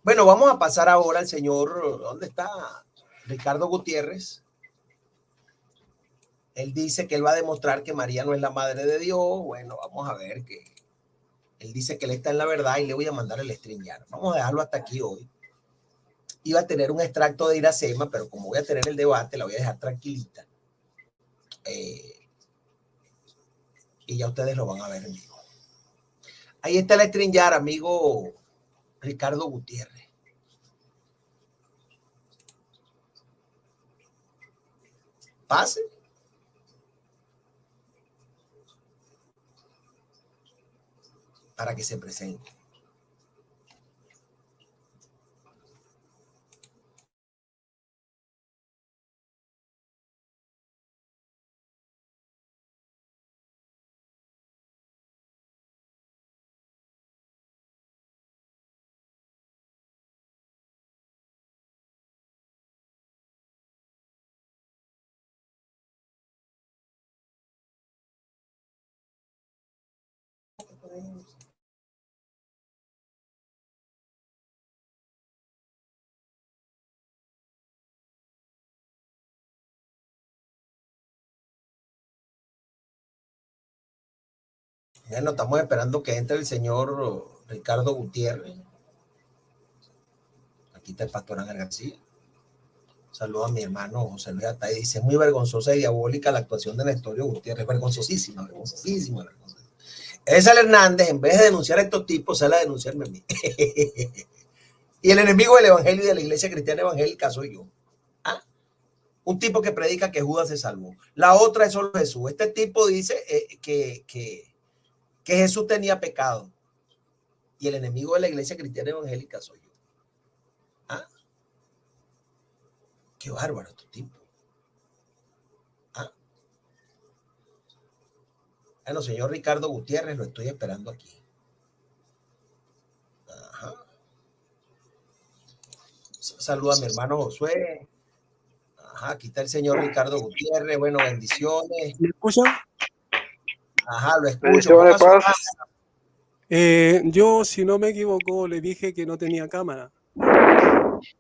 Bueno, vamos a pasar ahora al señor, ¿dónde está? Ricardo Gutiérrez. Él dice que él va a demostrar que María no es la madre de Dios. Bueno, vamos a ver que él dice que él está en la verdad y le voy a mandar el StreamYard. Vamos a dejarlo hasta aquí hoy. Iba a tener un extracto de Iracema, pero como voy a tener el debate, la voy a dejar tranquilita. Y ya ustedes lo van a ver en vivo. Ahí está el StreamYard, amigo Ricardo Gutiérrez. Pase. Para que se presente. Bueno, estamos esperando que entre el señor Ricardo Gutiérrez. Aquí está el pastor Ángel García. Saludo a mi hermano José Luis Atay. Dice, muy vergonzosa y diabólica la actuación de Nestorio Gutiérrez. Vergonzosísima, vergonzosísima, vergonzosísima. Esa Hernández, en vez de denunciar a estos tipos, sale a denunciarme a mí. Y el enemigo del evangelio y de la iglesia cristiana evangélica soy yo. ¿Ah? Un tipo que predica que Judas se salvó. La otra es solo Jesús. Este tipo dice que Jesús tenía pecado. Y el enemigo de la iglesia cristiana evangélica soy yo. ¿Ah? Qué bárbaro este tipo. ¿Ah? Bueno, señor Ricardo Gutiérrez, lo estoy esperando aquí. Ajá. Saluda a mi hermano Josué. Ajá, aquí está el señor Ricardo Gutiérrez. Bueno, bendiciones. ¿Me escuchan? Ajá, lo escucho. Yo, si no me equivoco, le dije que no tenía cámara.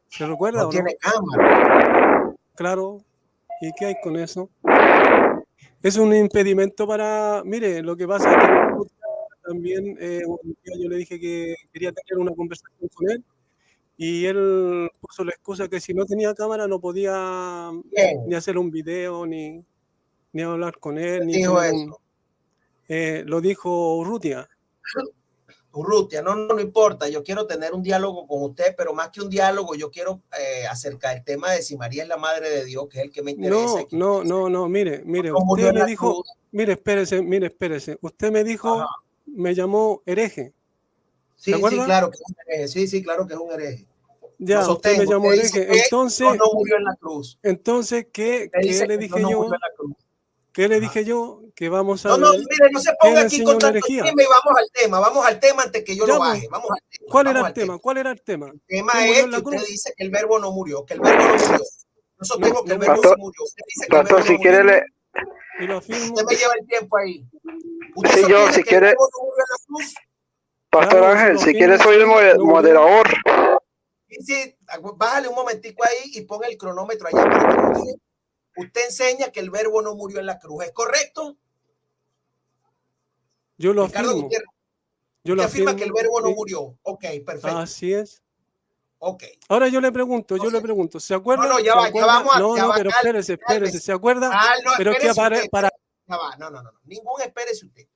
¿Se recuerda no o tiene no? cámara. Claro. ¿Y qué hay con eso? Es un impedimento para... Mire, lo que pasa es que también un día yo le dije que quería tener una conversación con él y él puso la excusa que si no tenía cámara no podía ni hacer un video, ni hablar con él, ni dijo tener eso? lo dijo Urrutia. Urrutia, no importa, yo quiero tener un diálogo con usted, pero más que un diálogo, yo quiero acercar el tema de si María es la madre de Dios, que es el que me interesa. No, mire, usted me dijo, mire, espérese, usted me dijo, me llamó hereje. Sí, claro que es un hereje, sí, claro que es un hereje. Ya, usted me llamó hereje, entonces, no murió en la cruz. Entonces, ¿qué le dije yo? ¿Qué le dije yo? Que vamos a ver. Mire, no se ponga aquí con tanto chisme y vamos al tema antes que yo lo baje. Vamos al tema. ¿Cuál era el tema? ¿Cuál era el tema? El tema es que usted dice que el verbo no murió, que el verbo no murió. Yo sostengo que el verbo sí murió. Usted dice que el verbo si quiere le... Y lo afirmo. Usted me lleva el tiempo ahí. Usted sí, yo, si quiere... Pastor Ángel, si quiere soy el moderador. Sí, bájale un momentico ahí y ponga el cronómetro allá para que lo diga. Usted enseña que el verbo no murió en la cruz, ¿es correcto? Yo lo afirmo. Yo lo afirmo. Que el verbo no murió. Ok, perfecto. Así es. Ok. Ahora yo le pregunto, ¿se acuerda? No, ya vamos a... pero espérese, ¿se acuerda? Pero que para... Ya va, no, ningún espérese usted.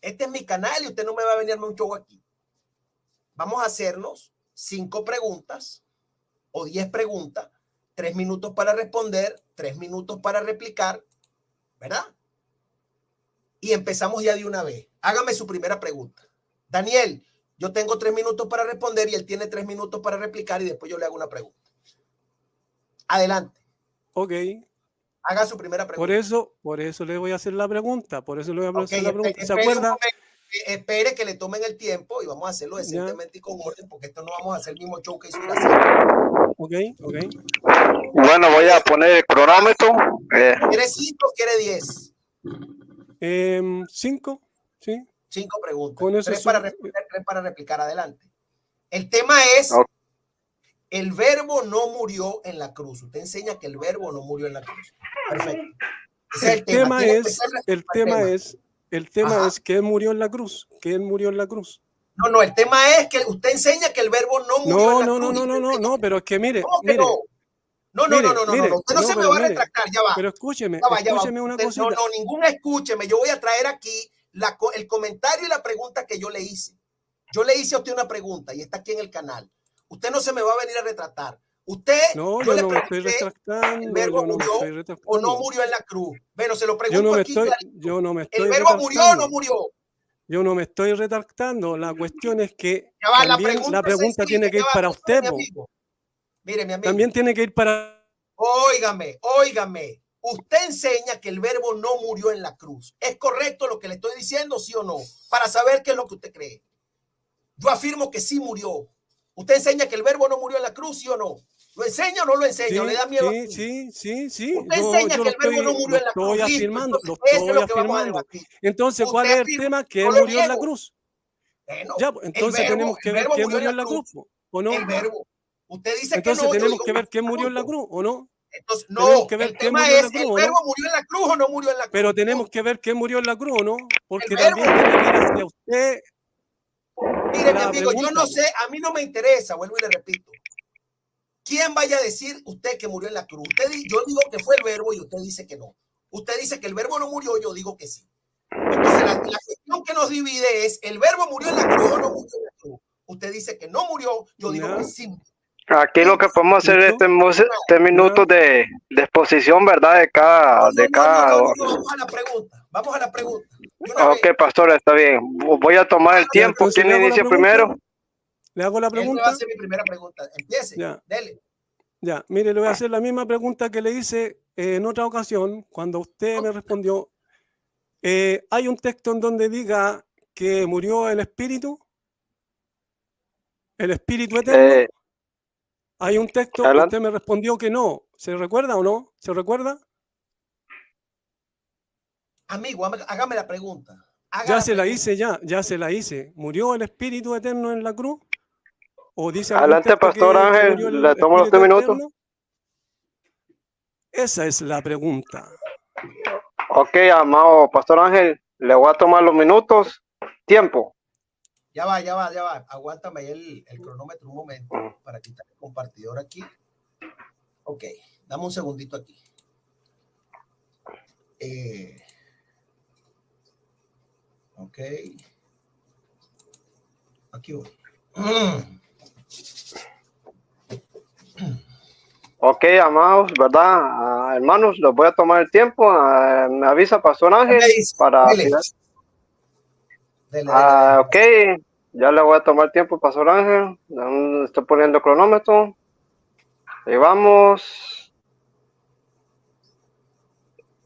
Este es mi canal y usted no me va a venir a un show aquí. Vamos a hacernos 5 preguntas o 10 preguntas, 3 minutos para responder, 3 minutos para replicar, ¿verdad? Y empezamos ya de una vez. Hágame su primera pregunta. Daniel, yo tengo 3 minutos para responder y él tiene 3 minutos para replicar y después yo le hago una pregunta. Adelante. Ok. Haga su primera pregunta. Por eso le voy a hacer la pregunta. ¿Se acuerda? Espere que le tomen el tiempo y vamos a hacerlo decentemente y con orden, porque esto no vamos a hacer el mismo show que hizo Iracema. Ok. Bueno, voy a poner el cronómetro. ¿Quiere 5 o quiere 10? 5, sí. 5 preguntas. Con eso 3 para responder, 3 para replicar. Adelante. El tema es el verbo no murió en la cruz. Usted enseña que el verbo no murió en la cruz. Perfecto. Ese es el tema. El tema es que él murió en la cruz. Que él murió en la cruz. No, el tema es que usted enseña que el verbo no murió en la cruz. No, pero es que mire. ¿Cómo que no? No. Usted no se me va a retractar, ya va. Pero escúcheme una cosita. No, ningún escúcheme. Yo voy a traer aquí el comentario y la pregunta que yo le hice. Yo le hice a usted una pregunta y está aquí en el canal. Usted no se me va a venir a retratar. Usted, no, yo no me estoy retractando. ¿el verbo murió o no murió en la cruz? Bueno, se lo pregunto aquí. Yo no me estoy ¿El verbo murió o no murió? Yo no me estoy retractando. La cuestión es que también la pregunta tiene que ir para usted. Mire, mi amigo. También tiene que ir para... Óigame. Usted enseña que el verbo no murió en la cruz. ¿Es correcto lo que le estoy diciendo, sí o no? Para saber qué es lo que usted cree. Yo afirmo que sí murió. ¿Usted enseña que el verbo no murió en la cruz, sí o no? ¿Lo enseña o no lo enseña? Sí, ¿Le da miedo? Sí. Usted enseña que el verbo no murió en la cruz. Lo estoy afirmando. Entonces, ¿cuál es el tema? Que él murió en la cruz. Bueno, ya, entonces tenemos que ver quién murió en la cruz, ¿o no? El verbo. Usted dice entonces que no. Tenemos que ver quién murió en la cruz, ¿o no? Entonces, no, que ver el tema es, ¿el verbo murió en la cruz o no murió en la cruz? Pero tenemos que ver quién murió en la cruz, ¿o no? Porque también tiene que ir hacia usted. Mire, mi amigo, yo no sé, a mí no me interesa, vuelvo y le repito. ¿Quién vaya a decir usted que murió en la cruz? Yo digo que fue el verbo y usted dice que no. Usted dice que el verbo no murió, yo digo que sí. Entonces, la cuestión que nos divide es, ¿el verbo murió en la cruz o no murió en la cruz? Usted dice que no murió, yo digo que sí. Aquí lo que podemos hacer es 3 minutos de exposición, ¿verdad? De cada. Vamos a la pregunta. Ok, pastor, está bien. Voy a tomar el tiempo. ¿Quién inicia primero? ¿Le hago la pregunta? Va a ser mi primera pregunta. Empiece. Dele. Ya, mire, le voy a hacer la misma pregunta que le hice en otra ocasión, cuando usted me respondió. ¿Hay un texto en donde diga que murió el espíritu? ¿El espíritu eterno? Hay un texto que usted me respondió que no. ¿Se recuerda o no? ¿Se recuerda? Amigo, hágame la pregunta. Ya se la hice. ¿Murió el espíritu eterno en la cruz? ¿O dice adelante, pastor Ángel, le tomo los 3 minutos. Eterno? Esa es la pregunta. Ok, amado pastor Ángel, le voy a tomar los minutos. Tiempo. Ya va. Aguántame el cronómetro un momento para quitar el compartidor aquí. Ok, dame un segundito aquí. Ok. Aquí voy. Ok, amados, ¿verdad? Hermanos, les voy a tomar el tiempo. Me avisa pastor Ángel para... Dele. Ok, ya le voy a tomar tiempo, pastor Ángel. Estoy poniendo el cronómetro. Ahí vamos.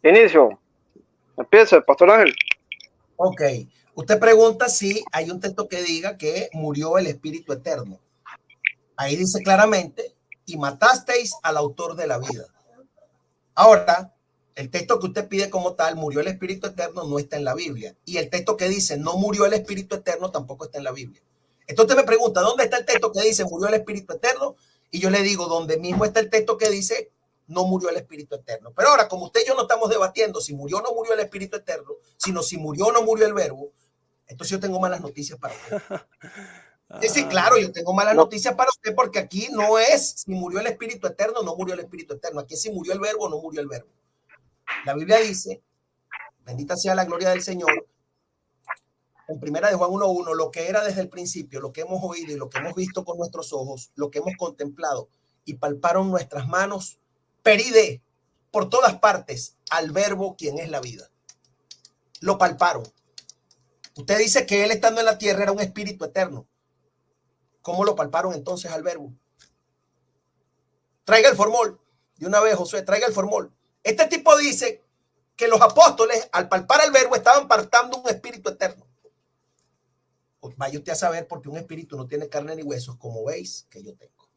Inicio. Empieza, pastor Ángel. Ok. Usted pregunta si hay un texto que diga que murió el Espíritu Eterno. Ahí dice claramente, y matasteis al autor de la vida. Ahora, el texto que usted pide como tal, murió el Espíritu Eterno, no está en la Biblia. Y el texto que dice, no murió el Espíritu Eterno, tampoco está en la Biblia. Entonces me pregunta, ¿dónde está el texto que dice, murió el Espíritu Eterno? Y yo le digo, donde mismo está el texto que dice, no murió el Espíritu Eterno. Pero ahora, como usted y yo no estamos debatiendo si murió o no murió el Espíritu Eterno, sino si murió o no murió el verbo, entonces yo tengo malas noticias para usted. Sí, claro, yo tengo malas noticias para usted porque aquí no es si murió el Espíritu Eterno o no murió el Espíritu Eterno. Aquí es si murió el verbo o no murió el verbo. La Biblia dice, bendita sea la gloria del Señor, en primera de Juan 1:1, lo que era desde el principio, lo que hemos oído y lo que hemos visto con nuestros ojos, lo que hemos contemplado y palparon nuestras manos, peride por todas partes al verbo quien es la vida. Lo palparon. Usted dice que él estando en la tierra era un espíritu eterno. ¿Cómo lo palparon entonces al verbo? Traiga el formol. De una vez, Josué, traiga el formol. Este tipo dice que los apóstoles, al palpar el verbo, estaban palpando un espíritu eterno. Pues vaya usted a saber, porque un espíritu no tiene carne ni huesos, como veis que yo tengo.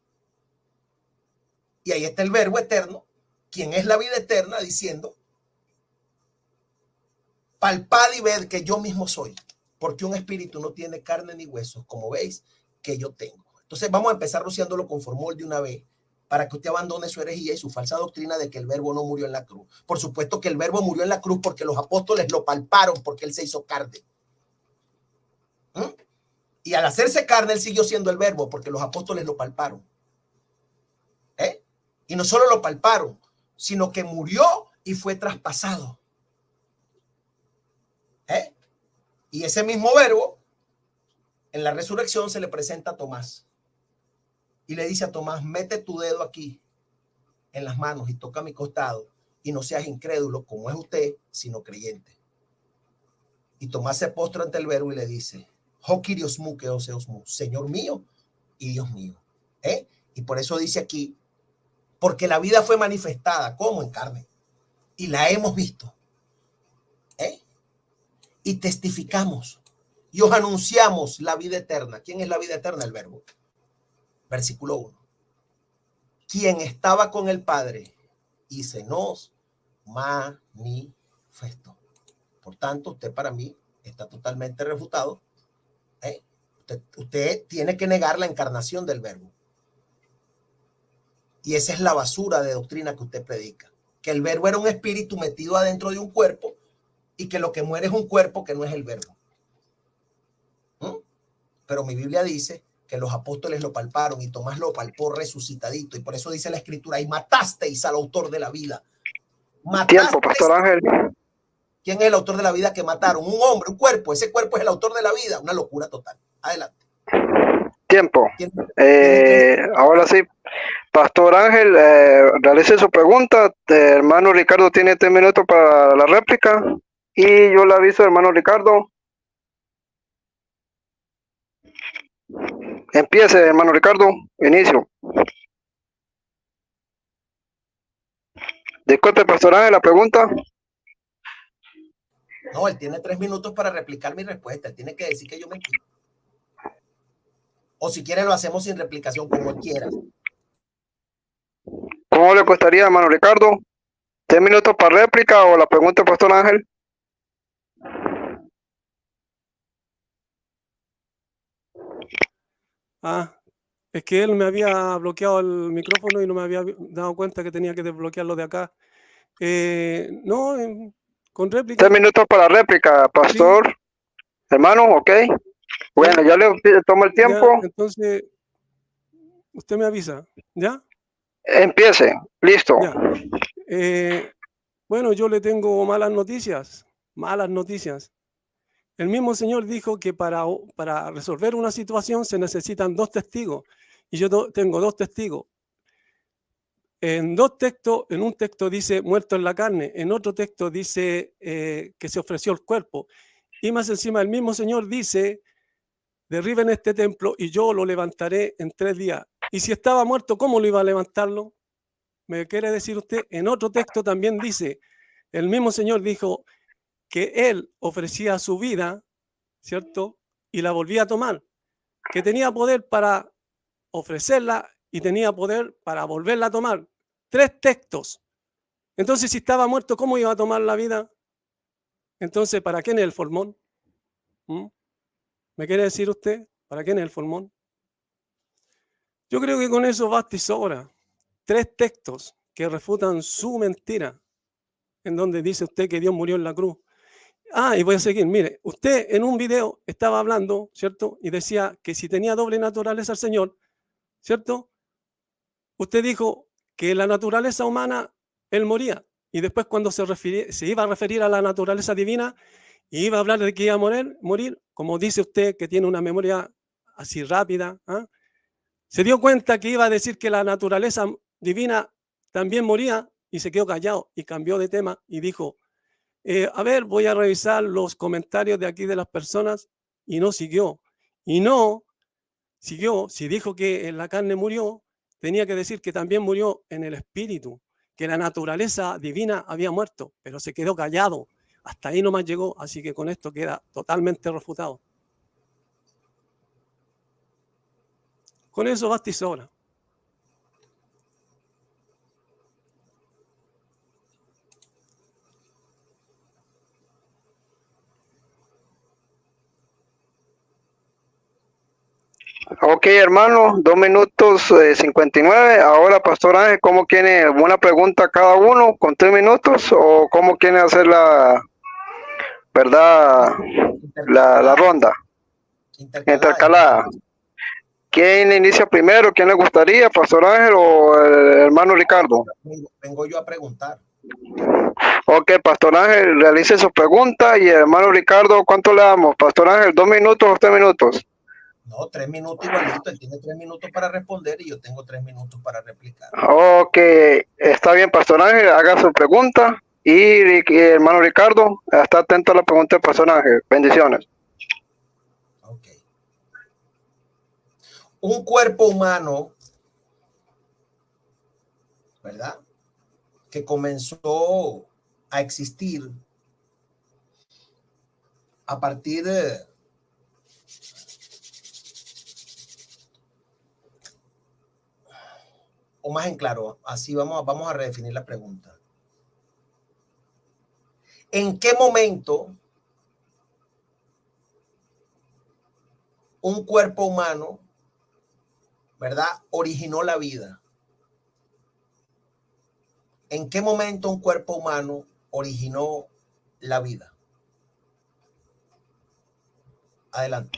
Y ahí está el verbo eterno, quien es la vida eterna, diciendo, palpad y ved que yo mismo soy, porque un espíritu no tiene carne ni huesos, como veis que yo tengo. Entonces vamos a empezar rociándolo con formol de una vez para que usted abandone su herejía y su falsa doctrina de que el verbo no murió en la cruz. Por supuesto que el verbo murió en la cruz porque los apóstoles lo palparon, porque él se hizo carne. Y al hacerse carne, él siguió siendo el verbo porque los apóstoles lo palparon. Y no solo lo palparon, sino que murió y fue traspasado. Y ese mismo verbo en la resurrección se le presenta a Tomás y le dice a Tomás: mete tu dedo aquí en las manos y toca mi costado y no seas incrédulo como es usted, sino creyente. Y Tomás se postra ante el verbo y le dice: "Jo Kyrios mu que oseos mu", Señor mío y Dios mío. Y por eso dice aquí: porque la vida fue manifestada como en carne y la hemos visto, y testificamos y os anunciamos la vida eterna. ¿Quién es la vida eterna? El verbo. Versículo 1. Quien estaba con el Padre y se nos manifestó. Por tanto, usted para mí está totalmente refutado. Usted tiene que negar la encarnación del verbo. Y esa es la basura de doctrina que usted predica. Que el verbo era un espíritu metido adentro de un cuerpo y que lo que muere es un cuerpo que no es el verbo. Pero mi Biblia dice que los apóstoles lo palparon y Tomás lo palpó resucitadito. Y por eso dice la escritura: y matasteis al autor de la vida. Tiempo, Pastor Ángel. ¿Quién es el autor de la vida que mataron? Un hombre, un cuerpo. Ese cuerpo es el autor de la vida. Una locura total. Adelante. Tiempo. Ahora sí, Pastor Ángel, realice su pregunta. Hermano Ricardo tiene 3 minutos para la réplica. Y yo le aviso, hermano Ricardo. Empiece, hermano Ricardo. Inicio. Disculpe, Pastor Ángel, la pregunta. No, él tiene 3 minutos para replicar mi respuesta. Él tiene que decir que yo mentí. O si quiere lo hacemos sin replicación, como él quiera. ¿Cómo le costaría, hermano Ricardo? 3 minutos para réplica o la pregunta, Pastor Ángel. Es que él me había bloqueado el micrófono y no me había dado cuenta que tenía que desbloquearlo de acá. No, con réplica. 3 minutos para réplica, Pastor. Sí. Hermano, ok. Bueno, ya le tomo el tiempo. Ya, entonces, usted me avisa, ¿ya? Empiece, listo. Ya. Bueno, yo le tengo malas noticias. El mismo Señor dijo que para resolver una situación se necesitan 2 testigos. Y yo tengo 2 testigos. En 2 textos, en un texto dice muerto en la carne, en otro texto dice que se ofreció el cuerpo. Y más encima el mismo Señor dice: derriben este templo y yo lo levantaré en 3 días. Y si estaba muerto, ¿cómo lo iba a levantarlo? ¿Me quiere decir usted? En otro texto también dice, el mismo Señor dijo que Él ofrecía su vida, ¿cierto? Y la volvía a tomar, que tenía poder para ofrecerla y tenía poder para volverla a tomar. 3 textos. Entonces, si estaba muerto, ¿cómo iba a tomar la vida? Entonces, ¿para quién es el formón? ¿Me quiere decir usted? ¿Para quién es el formón? Yo creo que con eso basta y sobra. 3 textos que refutan su mentira, en donde dice usted que Dios murió en la cruz. Y voy a seguir. Mire, usted en un video estaba hablando, ¿cierto? Y decía que si tenía doble naturaleza el Señor, ¿cierto? Usted dijo que la naturaleza humana, Él moría. Y después cuando se iba a referir a la naturaleza divina, iba a hablar de que iba a morir, como dice usted que tiene una memoria así rápida, se dio cuenta que iba a decir que la naturaleza divina también moría y se quedó callado y cambió de tema y dijo: a ver, voy a revisar los comentarios de aquí de las personas, y no siguió. Y no siguió. Si dijo que en la carne murió, tenía que decir que también murió en el espíritu, que la naturaleza divina había muerto, pero se quedó callado. Hasta ahí nomás llegó, así que con esto queda totalmente refutado. Con eso basta y sobra. Ok, Ok, hermano, 2 minutos 59. Ahora, Pastor Ángel, ¿cómo quiere una pregunta cada uno con 3 minutos? ¿O cómo quiere hacer la, verdad, la ronda? Intercalada. ¿Quién inicia primero? ¿Quién le gustaría, Pastor Ángel o el hermano Ricardo? Vengo yo a preguntar. Ok, Pastor Ángel, realice su pregunta y el hermano Ricardo, ¿cuánto le damos? Pastor Ángel, 2 minutos o 3 minutos. No, 3 minutos igualito. Él tiene 3 minutos para responder y yo tengo 3 minutos para replicar. Ok, está bien, Pastor Ángel, haga su pregunta y hermano Ricardo, está atento a la pregunta del Pastor Ángel. Bendiciones. Ok. Un cuerpo humano, ¿verdad? Que comenzó a existir a partir de o más en claro, así vamos a redefinir la pregunta. ¿En qué momento un cuerpo humano, ¿verdad?, originó la vida? ¿En qué momento un cuerpo humano originó la vida? Adelante.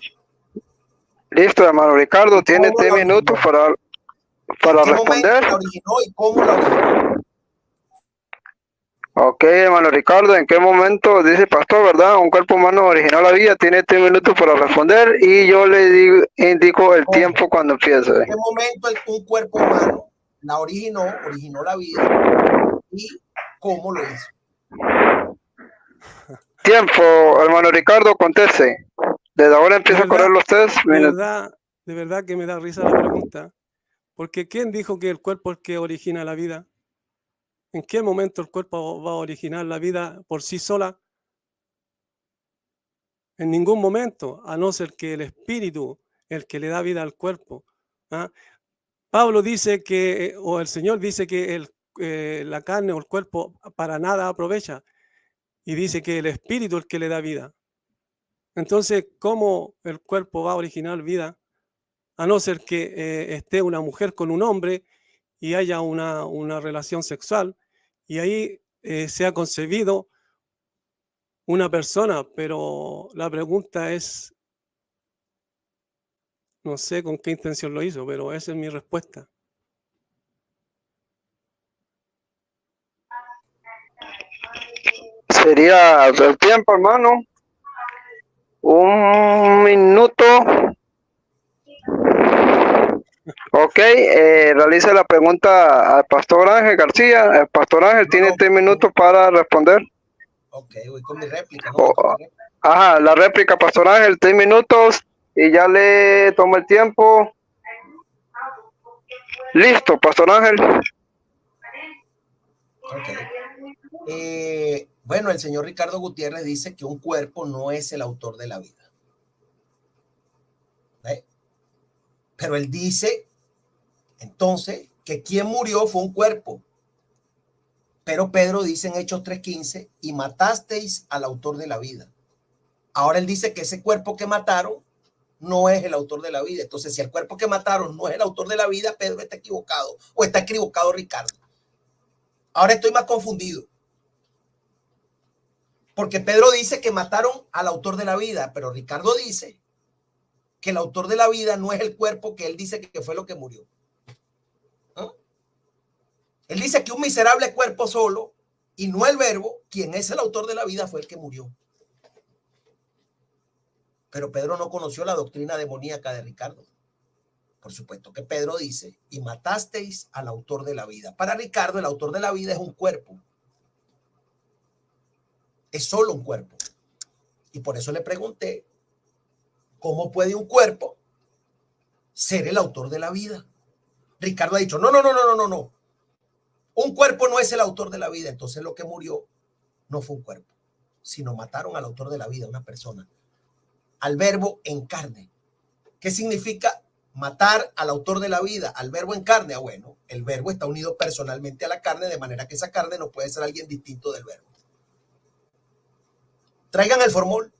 Listo, hermano Ricardo, tiene 3 minutos para responder. ¿La originó y cómo la originó? Ok, hermano Ricardo, ¿en qué momento, dice el pastor, verdad? Un cuerpo humano originó la vida, tiene 3 minutos para responder y yo le indico el tiempo cuando empiece. ¿En qué momento un cuerpo humano la originó la vida y cómo lo hizo? Tiempo, hermano Ricardo, conteste. Desde ahora empieza a correr los 3 minutos. De verdad que me da risa la pregunta, porque ¿quién dijo que el cuerpo es el que origina la vida? ¿En qué momento el cuerpo va a originar la vida por sí sola? En ningún momento, a no ser que el espíritu, el que le da vida al cuerpo. ¿Ah? Pablo dice que, o el Señor dice que la carne o el cuerpo para nada aprovecha, y dice que el espíritu es el que le da vida. Entonces, ¿cómo el cuerpo va a originar vida? A no ser que esté una mujer con un hombre y haya una relación sexual, y ahí se ha concebido una persona, pero la pregunta es, no sé con qué intención lo hizo, pero esa es mi respuesta. Sería el tiempo, hermano. 1 minuto. Ok, realiza la pregunta al Pastor Ángel García. El Pastor Ángel tiene 3 minutos para responder. Ok, voy con mi réplica, ¿no? Ajá, la réplica, Pastor Ángel, 3 minutos y ya le tomo el tiempo. Listo, Pastor Ángel. Ok. Bueno, el señor Ricardo Gutiérrez dice que un cuerpo no es el autor de la vida. Pero él dice, entonces, que quien murió fue un cuerpo. Pero Pedro dice en Hechos 3:15, y matasteis al autor de la vida. Ahora él dice que ese cuerpo que mataron no es el autor de la vida. Entonces, si el cuerpo que mataron no es el autor de la vida, Pedro está equivocado, o está equivocado Ricardo. Ahora estoy más confundido. Porque Pedro dice que mataron al autor de la vida, pero Ricardo dice que el autor de la vida no es el cuerpo que él dice que fue lo que murió. ¿No? Él dice que un miserable cuerpo solo y no el verbo, quien es el autor de la vida, fue el que murió. Pero Pedro no conoció la doctrina demoníaca de Ricardo. Por supuesto que Pedro dice, y matasteis al autor de la vida. Para Ricardo, el autor de la vida es un cuerpo. Es solo un cuerpo. Y por eso le pregunté, ¿cómo puede un cuerpo ser el autor de la vida? Ricardo ha dicho, no. Un cuerpo no es el autor de la vida. Entonces lo que murió no fue un cuerpo, sino mataron al autor de la vida, una persona, al verbo en carne. ¿Qué significa matar al autor de la vida, al verbo en carne? Bueno, el verbo está unido personalmente a la carne, de manera que esa carne no puede ser alguien distinto del verbo. Traigan el formol.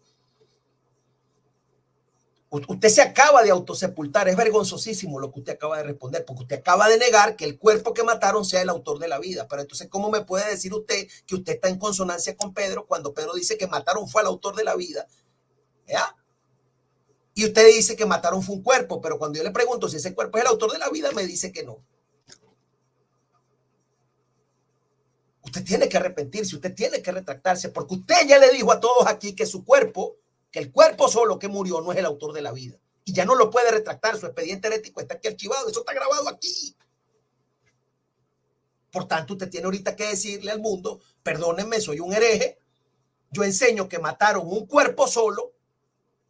Usted se acaba de autosepultar. Es vergonzosísimo lo que usted acaba de responder, porque usted acaba de negar que el cuerpo que mataron sea el autor de la vida. Pero entonces, ¿cómo me puede decir usted que usted está en consonancia con Pedro cuando Pedro dice que mataron fue al autor de la vida? ¿Ya? Y usted dice que mataron fue un cuerpo, pero cuando yo le pregunto si ese cuerpo es el autor de la vida, me dice que no. Usted tiene que arrepentirse, usted tiene que retractarse, porque usted ya le dijo a todos aquí que su cuerpo, que el cuerpo solo que murió no es el autor de la vida. Y ya no lo puede retractar, su expediente herético está aquí archivado, eso está grabado aquí. Por tanto, usted tiene ahorita que decirle al mundo, perdónenme, soy un hereje, yo enseño que mataron un cuerpo solo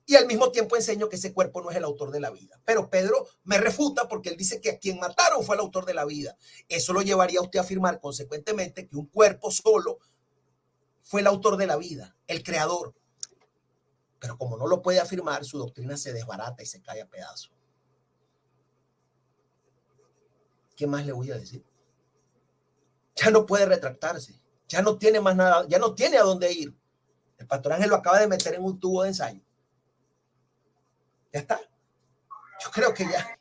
y al mismo tiempo enseño que ese cuerpo no es el autor de la vida. Pero Pedro me refuta porque él dice que a quien mataron fue el autor de la vida. Eso lo llevaría a usted a afirmar consecuentemente que un cuerpo solo fue el autor de la vida, el creador. Pero como no lo puede afirmar, su doctrina se desbarata y se cae a pedazos. ¿Qué más le voy a decir? Ya no puede retractarse, ya no tiene más nada, ya no tiene a dónde ir. El pastor Ángel lo acaba de meter en un tubo de ensayo. Ya está. Yo creo que ya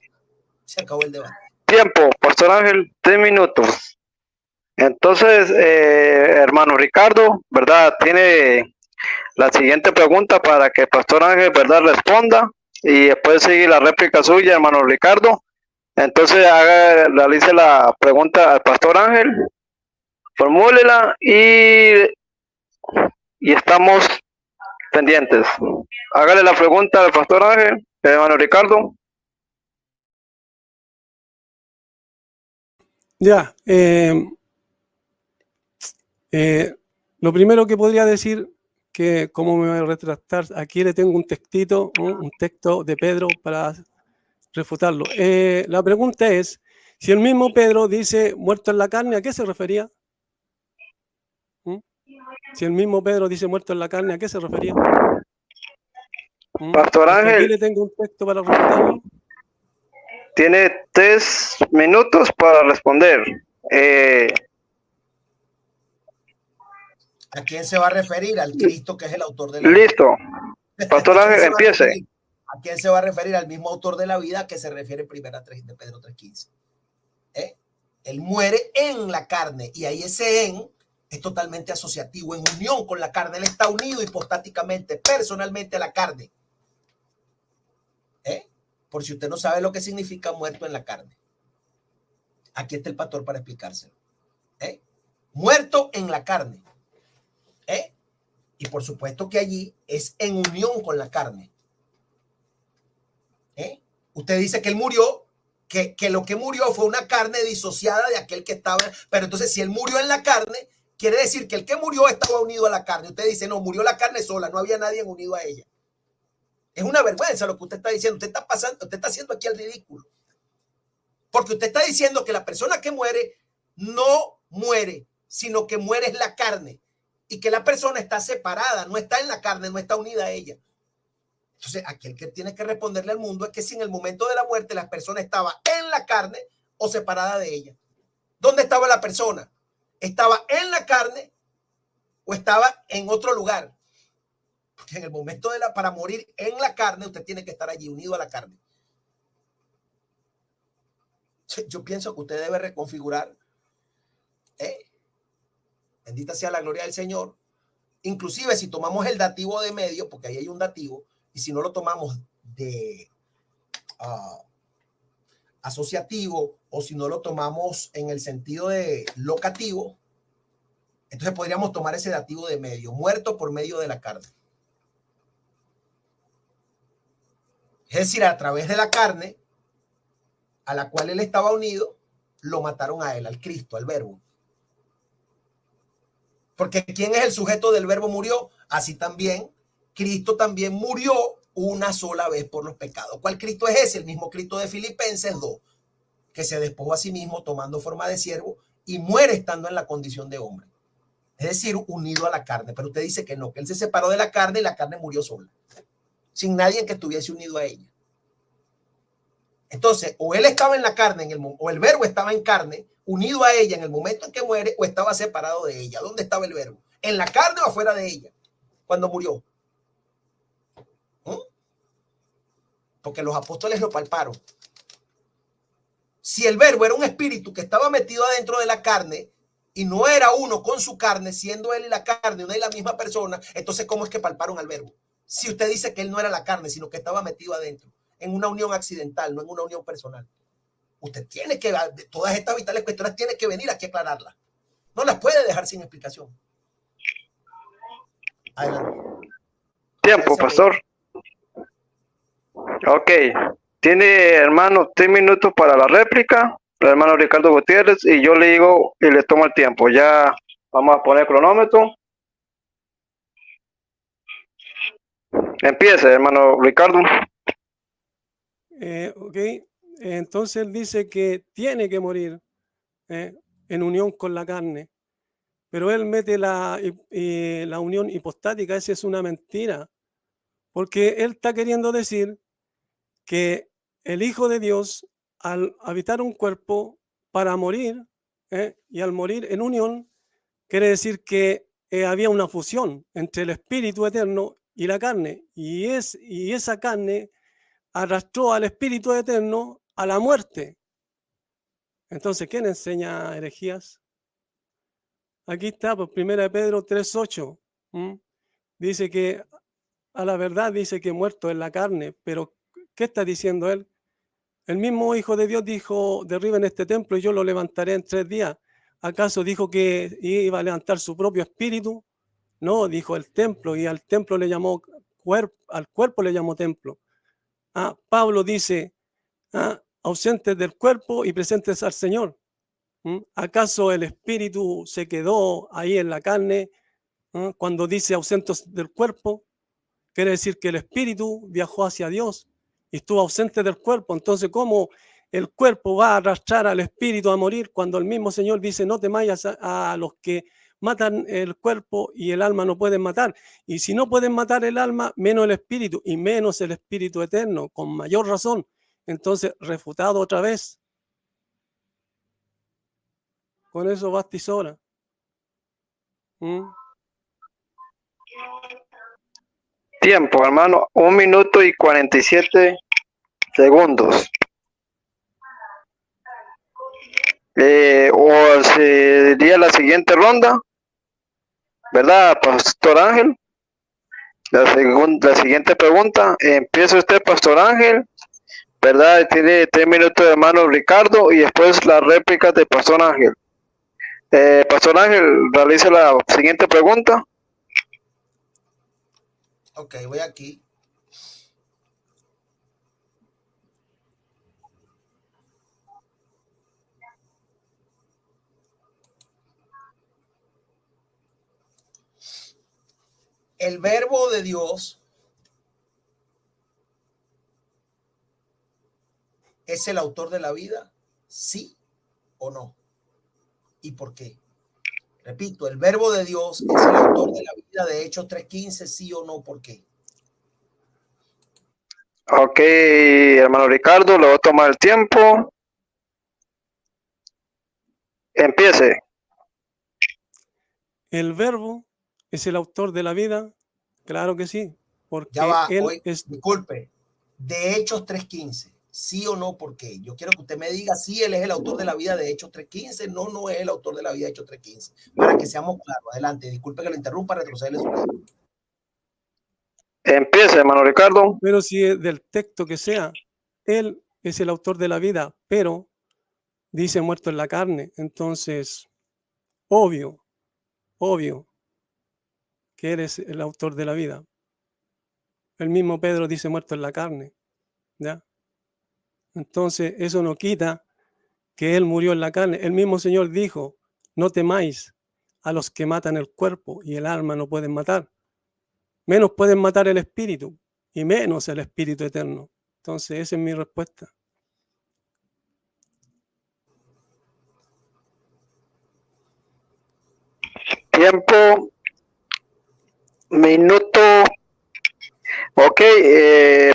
se acabó el debate. Tiempo, pastor Ángel, 3 minutos. Entonces, hermano Ricardo, ¿verdad? Tiene la siguiente pregunta para que el pastor Ángel, ¿verdad?, responda y después sigue la réplica suya, hermano Ricardo. Entonces, realice la pregunta al pastor Ángel, formúlela y estamos pendientes. Hágale la pregunta al pastor Ángel, hermano Ricardo. Ya, lo primero que podría decir, que cómo me voy a retractar, aquí le tengo un textito, un texto de Pedro para refutarlo. La pregunta es, si el mismo Pedro dice muerto en la carne, ¿a qué se refería? Si el mismo Pedro dice muerto en la carne, ¿a qué se refería? Pastor Ángel, aquí le tengo un texto para refutarlo. Tiene 3 minutos para responder. ¿A quién se va a referir? Al Cristo, que es el autor de la vida. Listo. Pastor Ángel, empiece. ¿A quién se va a referir? Al mismo autor de la vida que se refiere en primera 3 de Pedro 3:15. Él muere en la carne y ahí ese en es totalmente asociativo, en unión con la carne. Él está unido hipostáticamente, personalmente a la carne. Por si usted no sabe lo que significa muerto en la carne. Aquí está el pastor para explicárselo. Muerto en la carne. Y por supuesto que allí es en unión con la carne. Usted dice que él murió, que lo que murió fue una carne disociada de aquel que estaba. Pero entonces, si él murió en la carne, quiere decir que el que murió estaba unido a la carne. Usted dice, no, murió la carne sola, no había nadie unido a ella. Es una vergüenza lo que usted está diciendo. Usted está haciendo aquí el ridículo. Porque usted está diciendo que la persona que muere no muere, sino que muere es la carne. Y que la persona está separada, no está en la carne, no está unida a ella. Entonces, aquí el que tiene que responderle al mundo es que si en el momento de la muerte la persona estaba en la carne o separada de ella. ¿Dónde estaba la persona? ¿Estaba en la carne o estaba en otro lugar? Porque en el momento para morir en la carne, usted tiene que estar allí unido a la carne. Yo pienso que usted debe reconfigurar. Bendita sea la gloria del Señor. Inclusive si tomamos el dativo de medio, porque ahí hay un dativo, y si no lo tomamos de asociativo o si no lo tomamos en el sentido de locativo, entonces podríamos tomar ese dativo de medio, muerto por medio de la carne. Es decir, a través de la carne a la cual él estaba unido, lo mataron a él, al Cristo, al Verbo. Porque ¿quién es el sujeto del Verbo murió? Así también, Cristo también murió una sola vez por los pecados. ¿Cuál Cristo es ese? El mismo Cristo de Filipenses 2, que se despojó a sí mismo tomando forma de siervo y muere estando en la condición de hombre. Es decir, unido a la carne. Pero usted dice que no, que él se separó de la carne y la carne murió sola, sin nadie que estuviese unido a ella. Entonces, o él estaba en la carne, o el Verbo estaba en carne, unido a ella en el momento en que muere, o estaba separado de ella. ¿Dónde estaba el Verbo? ¿En la carne o afuera de ella cuando murió? porque los apóstoles lo palparon. Si el verbo era un espíritu que estaba metido adentro de la carne y no era uno con su carne, siendo él y la carne una y la misma persona, entonces ¿cómo es que palparon al verbo? Si usted dice que él no era la carne, sino que estaba metido adentro, en una unión accidental, no en una unión personal. Usted tiene que, todas estas vitales cuestiones tiene que venir aquí a aclararlas. No las puede dejar sin explicación. Adelante. Tiempo, pastor. Ok. Tiene, hermano, 3 minutos para la réplica. El hermano Ricardo Gutiérrez, y yo le digo y le tomo el tiempo. Ya vamos a poner cronómetro. Empiece, hermano Ricardo. Ok. Entonces él dice que tiene que morir en unión con la carne, pero él mete la unión hipostática. Esa es una mentira, porque él está queriendo decir que el Hijo de Dios, al habitar un cuerpo para morir, y al morir en unión, quiere decir que había una fusión entre el Espíritu eterno y la carne, y esa carne arrastró al Espíritu eterno a la muerte. Entonces, ¿quién enseña herejías? Aquí está, pues 1 Pedro 3:8. Dice que a la verdad dice que muerto en la carne, pero ¿qué está diciendo él? El mismo Hijo de Dios dijo, derriben este templo y yo lo levantaré en 3 días. ¿Acaso dijo que iba a levantar su propio espíritu? No, dijo el templo, y al templo le llamó al cuerpo le llamó templo. Pablo dice, ausentes del cuerpo y presentes al Señor. ¿Acaso el espíritu se quedó ahí en la carne cuando dice ausentes del cuerpo? Quiere decir que el espíritu viajó hacia Dios y estuvo ausente del cuerpo. Entonces, ¿cómo el cuerpo va a arrastrar al espíritu a morir cuando el mismo Señor dice no temáis a los que matan el cuerpo y el alma no pueden matar? Y si no pueden matar el alma, menos el espíritu, y menos el espíritu eterno, con mayor razón. Entonces, refutado otra vez. Con eso basta y sobra. Tiempo, hermano, 1 minuto y 47 segundos. O sería la siguiente ronda, ¿verdad, Pastor Ángel? La siguiente pregunta. Empieza usted, Pastor Ángel, ¿verdad? Tiene 3 minutos, hermano Ricardo, y después la réplica de Pastor Ángel. Pastor Ángel, realice la siguiente pregunta. Ok, voy aquí. El verbo de Dios es el autor de la vida, ¿sí o no? ¿Y por qué? Repito, el verbo de Dios es el autor de la vida de Hechos 3:15, ¿sí o no? ¿Por qué? Ok, hermano Ricardo, le voy a tomar el tiempo. Empiece. El verbo es el autor de la vida, claro que sí, porque ya va, él hoy, disculpe, de Hechos 3:15, ¿sí o no? ¿Por qué? Yo quiero que usted me diga si él es el autor de la vida de Hechos 3:15, no es el autor de la vida de Hechos 3:15, para que seamos claros. Adelante, disculpe que lo interrumpa, retrocederle su tiempo. Empiece, hermano Ricardo. Pero si es del texto que sea, él es el autor de la vida, pero dice muerto en la carne. Entonces, obvio que eres el autor de la vida. El mismo Pedro dice muerto en la carne, ¿ya? Entonces, eso no quita que él murió en la carne. El mismo Señor dijo, no temáis a los que matan el cuerpo y el alma no pueden matar. Menos pueden matar el espíritu y menos el espíritu eterno. Entonces, esa es mi respuesta. Tiempo. Minuto. Ok,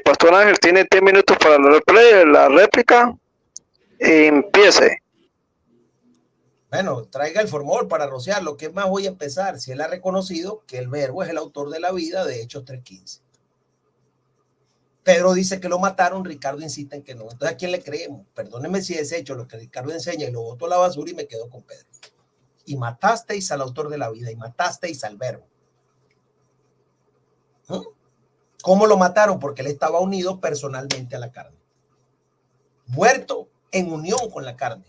Pastor Ángel tiene 3 minutos para la réplica. Empiece. Bueno, traiga el formol para rociarlo. ¿Qué más voy a empezar? Si él ha reconocido que el verbo es el autor de la vida de Hechos 3:15. Pedro dice que lo mataron, Ricardo insiste en que no. Entonces, ¿a quién le creemos? Perdónenme si desecho lo que Ricardo enseña y lo boto a la basura y me quedo con Pedro. Y matasteis al autor de la vida y matasteis al verbo. ¿Cómo lo mataron? Porque él estaba unido personalmente a la carne. Muerto en unión con la carne.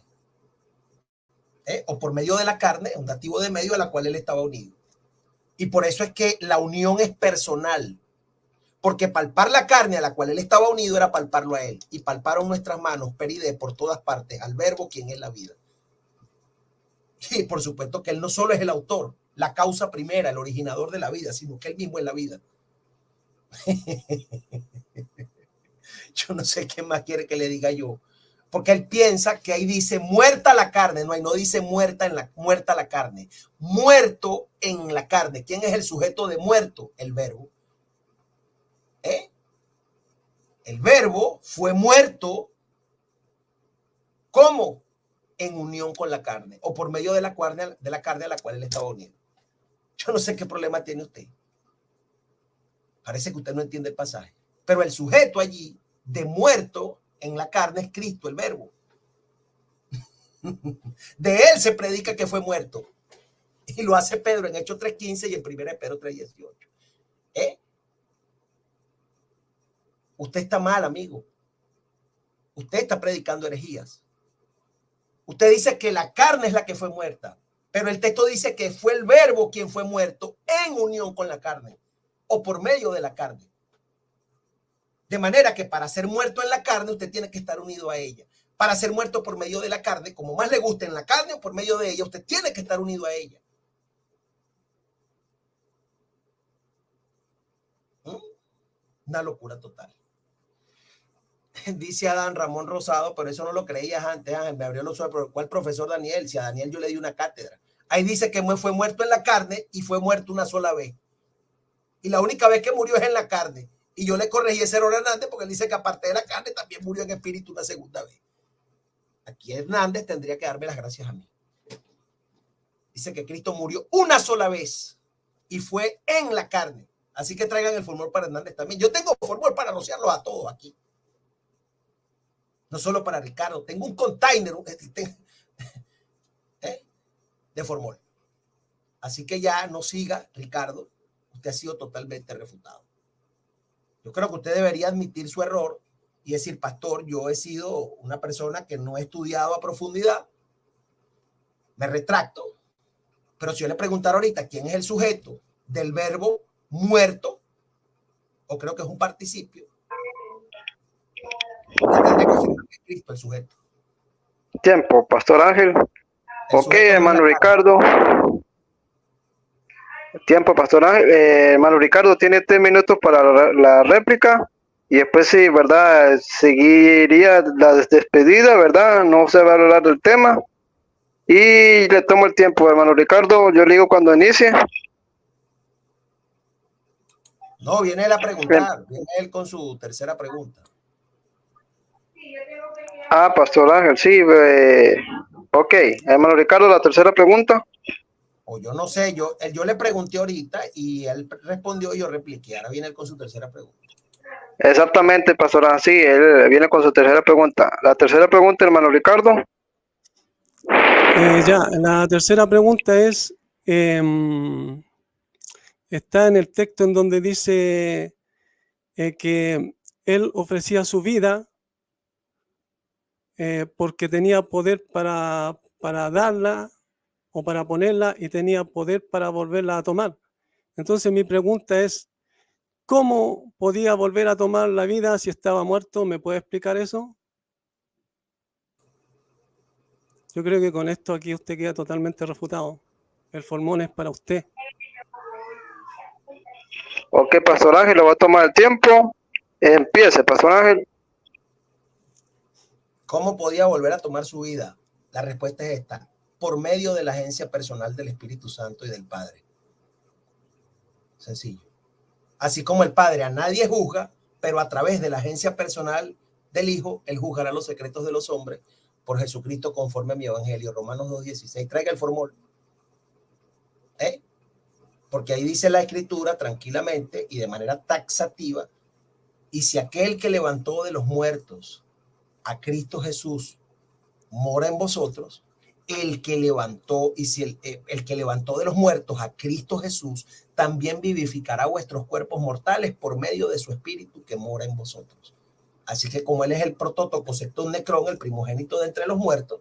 O por medio de la carne, un dativo de medio a la cual él estaba unido. Y por eso es que la unión es personal. Porque palpar la carne a la cual él estaba unido era palparlo a él. Y palparon nuestras manos, peride, por todas partes, al verbo, quien es la vida. Y por supuesto que él no solo es el autor, la causa primera, el originador de la vida, sino que él mismo es la vida. Yo no sé qué más quiere que le diga yo. Porque él piensa que ahí dice muerta la carne. No, ahí no dice muerta la carne. Muerto en la carne. ¿Quién es el sujeto de muerto? El verbo. El verbo fue muerto. ¿Cómo? En unión con la carne o por medio de la carne a la cual él estaba unido. Yo no sé qué problema tiene usted. Parece que usted no entiende el pasaje. Pero el sujeto allí de muerto en la carne es Cristo, el verbo. De él se predica que fue muerto. Y lo hace Pedro en Hechos 3:15 y en 1 Pedro 3:18. Usted está mal, amigo. Usted está predicando herejías. Usted dice que la carne es la que fue muerta, pero el texto dice que fue el verbo quien fue muerto en unión con la carne o por medio de la carne. De manera que para ser muerto en la carne, usted tiene que estar unido a ella. Para ser muerto por medio de la carne, como más le guste en la carne o por medio de ella, usted tiene que estar unido a ella. Una locura total. Dice Adán Ramón Rosado, pero eso no lo creías antes, Ángel, me abrió los ojos. ¿Cuál profesor Daniel? Si a Daniel yo le di una cátedra. Ahí dice que fue muerto en la carne y fue muerto una sola vez. Y la única vez que murió es en la carne. Y yo le corregí ese error a Hernández porque él dice que aparte de la carne también murió en espíritu una segunda vez. Aquí Hernández tendría que darme las gracias a mí. Dice que Cristo murió una sola vez y fue en la carne. Así que traigan el formol para Hernández también. Yo tengo formol para rociarlos a todos aquí. No solo para Ricardo. Tengo un container de formol. Así que ya no siga, Ricardo. Usted ha sido totalmente refutado. Yo creo que usted debería admitir su error y decir, pastor, yo he sido una persona que no he estudiado a profundidad. Me retracto. Pero si yo le preguntara ahorita quién es el sujeto del verbo muerto, o creo que es un participio, Cristo, el sujeto. Tiempo, Pastor Ángel. Ok, hermano Ricardo. Tiempo, Pastor Ángel. Hermano Ricardo tiene 3 minutos para la réplica. Y después sí, ¿verdad? Seguiría la despedida, ¿verdad? No se va a hablar del tema. Y le tomo el tiempo, hermano Ricardo. Yo le digo cuando inicie. No, viene él a preguntar. Viene él con su tercera pregunta. Ah, Pastor Ángel, sí. Ok, hermano Ricardo, la tercera pregunta. O yo no sé, yo le pregunté ahorita y él respondió y yo repliqué. Ahora viene él con su tercera pregunta. Exactamente, Pastor Ángel, sí, él viene con su tercera pregunta. La tercera pregunta, hermano Ricardo. La tercera pregunta es, está en el texto en donde dice que él ofrecía su vida porque tenía poder para darla o para ponerla y tenía poder para volverla a tomar. Entonces mi pregunta es, ¿cómo podía volver a tomar la vida si estaba muerto? ¿Me puede explicar eso? Yo creo que con esto aquí usted queda totalmente refutado. El formón es para usted. Ok, Pastor Ángel, le voy a tomar el tiempo. Empiece, Pastor Ángel. ¿Cómo podía volver a tomar su vida? La respuesta es esta: por medio de la agencia personal del Espíritu Santo y del Padre. Sencillo. Así como el Padre a nadie juzga, pero a través de la agencia personal del Hijo, Él juzgará los secretos de los hombres por Jesucristo conforme a mi evangelio. Romanos 2:16. Traiga el formol. Porque ahí dice la Escritura tranquilamente y de manera taxativa Y si aquel que levantó de los muertos a Cristo Jesús mora en vosotros, el que levantó, y si el que levantó de los muertos a Cristo Jesús también vivificará vuestros cuerpos mortales por medio de su espíritu que mora en vosotros. Así que como él es el protótoco sectum necrón, el primogénito de entre los muertos,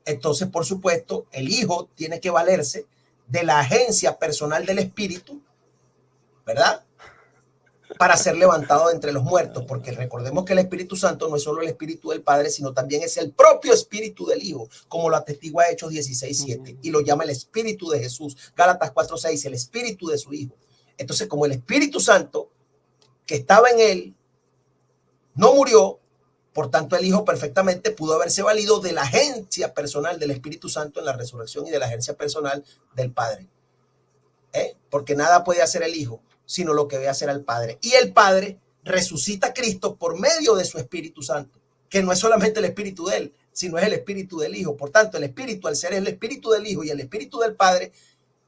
entonces por supuesto el hijo tiene que valerse de la agencia personal del espíritu, ¿verdad?, para ser levantado de entre los muertos, porque recordemos que el Espíritu Santo no es solo el Espíritu del Padre, sino también es el propio Espíritu del Hijo, como lo atestigua Hechos 16:7, y lo llama el Espíritu de Jesús, Gálatas 4:6, el Espíritu de su Hijo. Entonces, como el Espíritu Santo que estaba en él no murió, por tanto el Hijo perfectamente pudo haberse valido de la agencia personal del Espíritu Santo en la resurrección y de la agencia personal del Padre, porque nada puede hacer el Hijo sino lo que ve hacer al Padre. Y el Padre resucita a Cristo por medio de su Espíritu Santo, que no es solamente el Espíritu de él, sino es el Espíritu del Hijo. Por tanto, el Espíritu, al ser el Espíritu del Hijo y el Espíritu del Padre,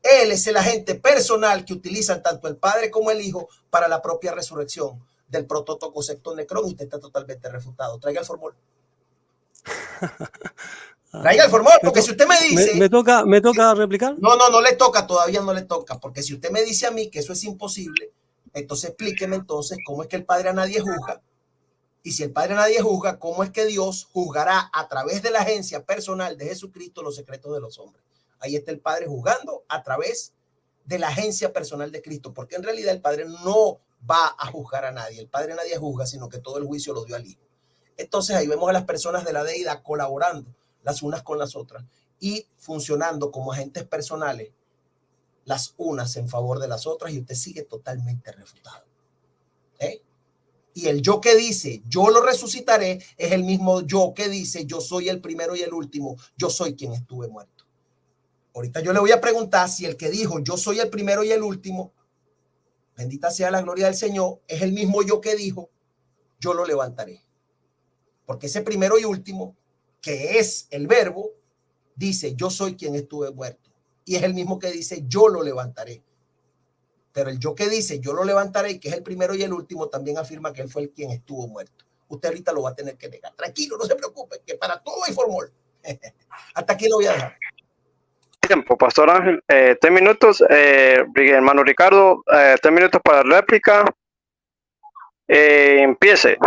él es el agente personal que utilizan tanto el Padre como el Hijo para la propia resurrección del protótoco sectum necrón. Y usted está totalmente refutado. Traiga el formol. Traiga el formol, porque si usted me dice... ¿Me toca replicar? No le toca, todavía no le toca, porque si usted me dice a mí que eso es imposible, entonces explíqueme entonces cómo es que el Padre a nadie juzga, y si el Padre a nadie juzga, cómo es que Dios juzgará a través de la agencia personal de Jesucristo los secretos de los hombres. Ahí está el Padre juzgando a través de la agencia personal de Cristo, porque en realidad el Padre no va a juzgar a nadie, el Padre a nadie juzga, sino que todo el juicio lo dio al Hijo. Entonces ahí vemos a las personas de la deidad colaborando las unas con las otras y funcionando como agentes personales, las unas en favor de las otras, y usted sigue totalmente refutado. Y el yo que dice yo lo resucitaré es el mismo yo que dice yo soy el primero y el último, yo soy quien estuve muerto. Ahorita yo le voy a preguntar si el que dijo yo soy el primero y el último, bendita sea la gloria del Señor, es el mismo yo que dijo yo lo levantaré. Porque ese primero y último, que es el verbo, dice yo soy quien estuve muerto, y es el mismo que dice yo lo levantaré. Pero el yo que dice yo lo levantaré, que es el primero y el último, también afirma que él fue el quien estuvo muerto. Usted ahorita lo va a tener que negar. Tranquilo, no se preocupe, que para todo hay formol. Hasta aquí lo voy a dejar. Tiempo, Pastor Ángel. 3 minutos, hermano Ricardo, 3 minutos para réplica. Empiece.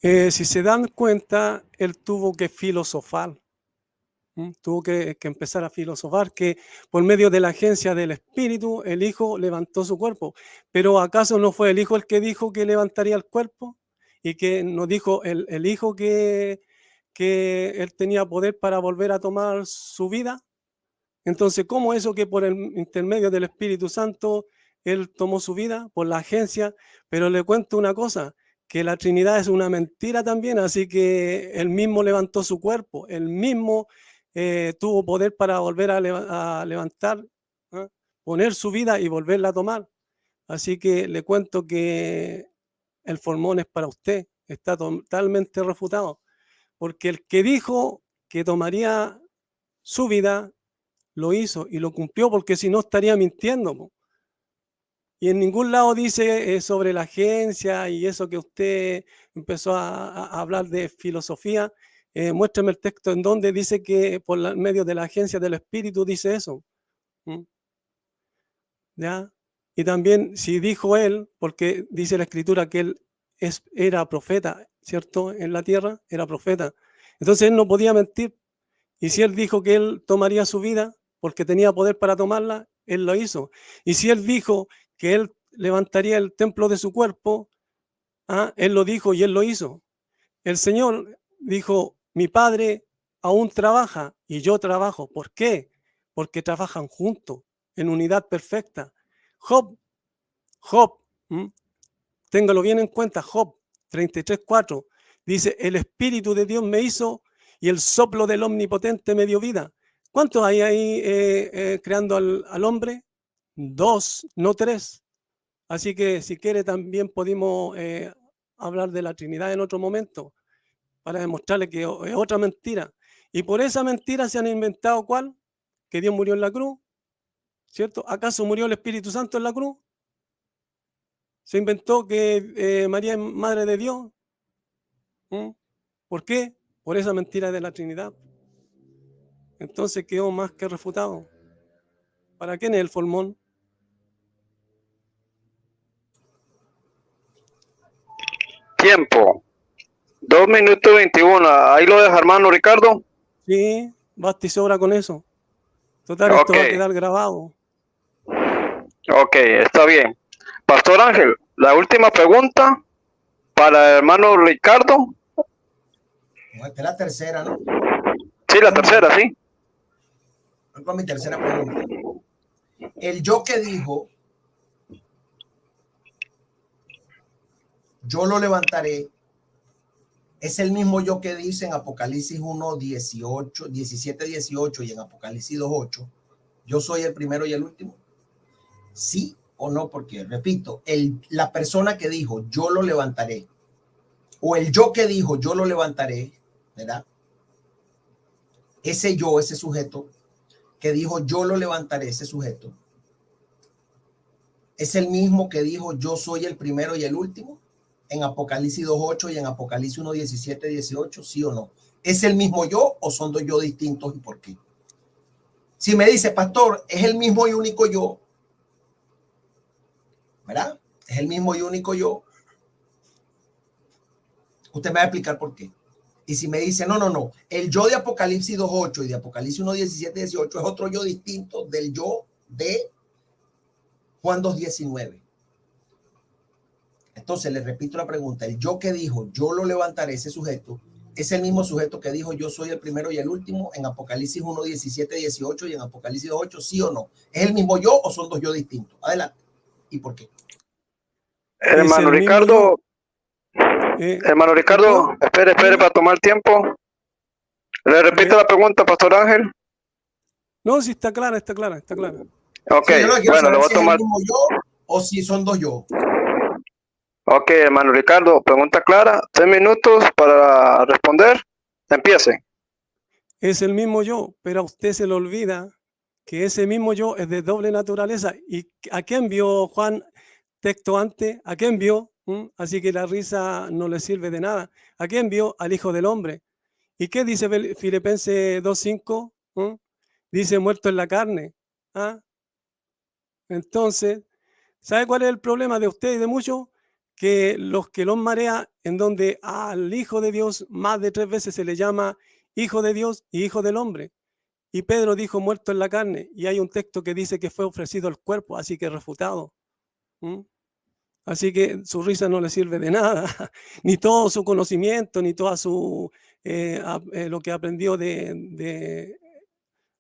Si se dan cuenta, él tuvo que filosofar. Tuvo que empezar a filosofar que por medio de la agencia del Espíritu el Hijo levantó su cuerpo. Pero ¿acaso no fue el Hijo el que dijo que levantaría el cuerpo? Y que nos dijo el Hijo que él tenía poder para volver a tomar su vida. Entonces, ¿cómo eso que por el intermedio del Espíritu Santo él tomó su vida? Por la agencia. Pero le cuento una cosa, que la Trinidad es una mentira también, así que él mismo levantó su cuerpo, él mismo tuvo poder para volver a levantar, poner su vida y volverla a tomar. Así que le cuento que el formón es para usted, está totalmente refutado, porque el que dijo que tomaría su vida, lo hizo y lo cumplió, porque si no estaría mintiendo. Y en ningún lado dice sobre la agencia y eso que usted empezó a hablar de filosofía. Muéstrame el texto en donde dice que por medio de la agencia del Espíritu dice eso. ¿Ya? Y también si dijo él, porque dice la Escritura que él era profeta, ¿cierto? En la tierra era profeta. Entonces él no podía mentir. Y si él dijo que él tomaría su vida porque tenía poder para tomarla, él lo hizo. Y si él dijo que él levantaría el templo de su cuerpo, él lo dijo y él lo hizo. El Señor dijo, mi Padre aún trabaja y yo trabajo. ¿Por qué? Porque trabajan juntos, en unidad perfecta. Job, téngalo bien en cuenta, Job 33:4, dice, el Espíritu de Dios me hizo y el soplo del Omnipotente me dio vida. ¿Cuántos hay ahí creando al hombre? 2, no 3. Así que si quiere también podemos hablar de la Trinidad en otro momento para demostrarle que es otra mentira. Y por esa mentira se han inventado ¿cuál? Que Dios murió en la cruz, ¿cierto? ¿Acaso murió el Espíritu Santo en la cruz? Se inventó que María es madre de Dios. ¿Por qué? Por esa mentira de la Trinidad. Entonces quedó más que refutado. ¿Para quién es el formón? Tiempo. 2 minutos 21. Ahí lo deja, hermano Ricardo. Sí, basta y sobra con eso. Total, esto va a quedar grabado. Ok, está bien. Pastor Ángel, la última pregunta para el hermano Ricardo. Esta es la tercera, ¿no? Sí, la tercera, sí. Con mi tercera pregunta. El yo que dijo, yo lo levantaré, es el mismo yo que dice en Apocalipsis 1, 18, 17, 18 y en Apocalipsis 2, 8, yo soy el primero y el último. ¿Sí o no? Porque, repito, la persona que dijo, yo lo levantaré, o el yo que dijo, yo lo levantaré, ¿verdad? Ese yo, ese sujeto que dijo, yo lo levantaré, ese sujeto, es el mismo que dijo, yo soy el primero y el último, en Apocalipsis 2.8 y en Apocalipsis 1.17, 18, ¿sí o no? ¿Es el mismo yo o son dos yo distintos y por qué? Si me dice, pastor, es el mismo y único yo, ¿verdad? Es el mismo y único yo. Usted me va a explicar por qué. Y si me dice, no, el yo de Apocalipsis 2.8 y de Apocalipsis 1.17, 18 es otro yo distinto del yo de Juan 2.19. Entonces, le repito la pregunta, el yo que dijo, yo lo levantaré, ese sujeto, es el mismo sujeto que dijo, yo soy el primero y el último en Apocalipsis 1.17, 18 y en Apocalipsis 2.8, ¿sí o no? ¿Es el mismo yo o son dos yo distintos? Adelante. ¿Y por qué? Hermano Ricardo, hermano Ricardo, espere para tomar tiempo. Le repito la pregunta, pastor Ángel. No, sí está clara. Ok, sí, bueno, le voy a tomar. Si es el mismo yo o si son dos yo. Ok, hermano Ricardo, pregunta clara, 6 minutos para responder. Empiece. Es el mismo yo, pero a usted se le olvida que ese mismo yo es de doble naturaleza. ¿Y a quién vio Juan texto antes? ¿A quién vio? Así que la risa no le sirve de nada. ¿A quién vio? Al Hijo del Hombre. ¿Y qué dice Filipenses 2.5? Dice muerto en la carne. ¿Ah? Entonces, ¿sabe cuál es el problema de usted y de muchos? Que los marea en donde al Hijo de Dios más de 3 veces se le llama Hijo de Dios y Hijo del Hombre. Y Pedro dijo muerto en la carne. Y hay un texto que dice que fue ofrecido el cuerpo, así que refutado. Así que su risa no le sirve de nada. Ni todo su conocimiento, ni toda su lo que aprendió de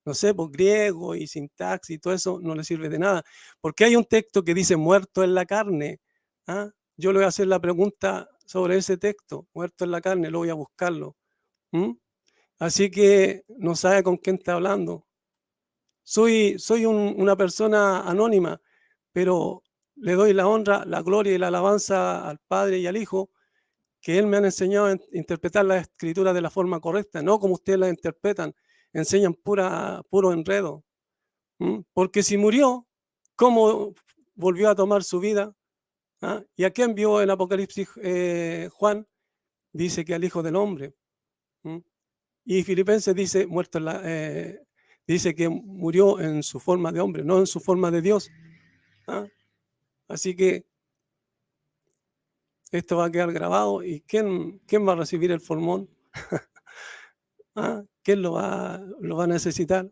no sé, pues griego y sintaxis y todo eso no le sirve de nada. Porque hay un texto que dice muerto en la carne. ¿Ah? Yo le voy a hacer la pregunta sobre ese texto, muerto en la carne, lo voy a buscarlo. Así que no sabe con quién está hablando. Soy una persona anónima, pero le doy la honra, la gloria y la alabanza al Padre y al Hijo, que Él me han enseñado a interpretar la Escritura de la forma correcta, no como ustedes la interpretan, enseñan puro enredo. Porque si murió, ¿cómo volvió a tomar su vida? ¿Ah? ¿Y a quién vio en Apocalipsis Juan? Dice que al Hijo del Hombre. Y Filipenses dice, dice que murió en su forma de hombre, no en su forma de Dios. ¿Ah? Así que esto va a quedar grabado. ¿Y quién va a recibir el formón? ¿Ah? ¿Quién lo va a necesitar?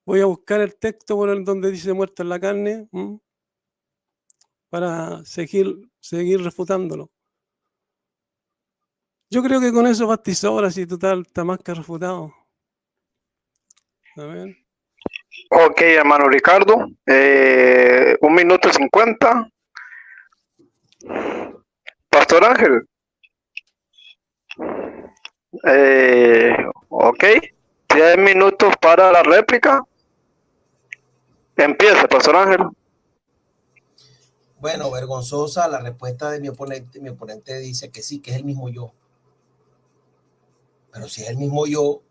Voy a buscar el texto por el donde dice muerto en la carne para seguir refutándolo. Yo creo que con eso basta y sobra, si total está más que refutado. A ver. Ok, hermano Ricardo, 1 minuto 50. Pastor Ángel. Ok, 10 minutos para la réplica. Empieza, Pastor Ángel. Bueno, vergonzosa la respuesta de mi oponente. Mi oponente dice que sí, que es el mismo yo. Pero si es el mismo yo,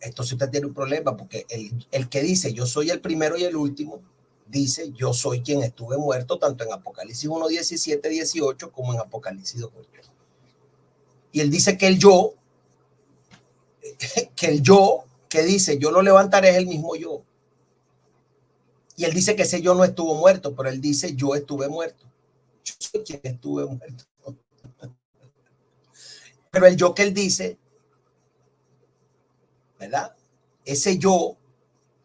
entonces usted tiene un problema, porque el que dice yo soy el primero y el último, dice, yo soy quien estuve muerto, tanto en Apocalipsis 1, 17, 18, como en Apocalipsis 2, 8. Y él dice que el yo que dice, yo lo levantaré, es el mismo yo. Y él dice que ese yo no estuvo muerto, pero él dice, yo estuve muerto. Yo soy quien estuve muerto. Pero el yo que él dice, ¿verdad? Ese yo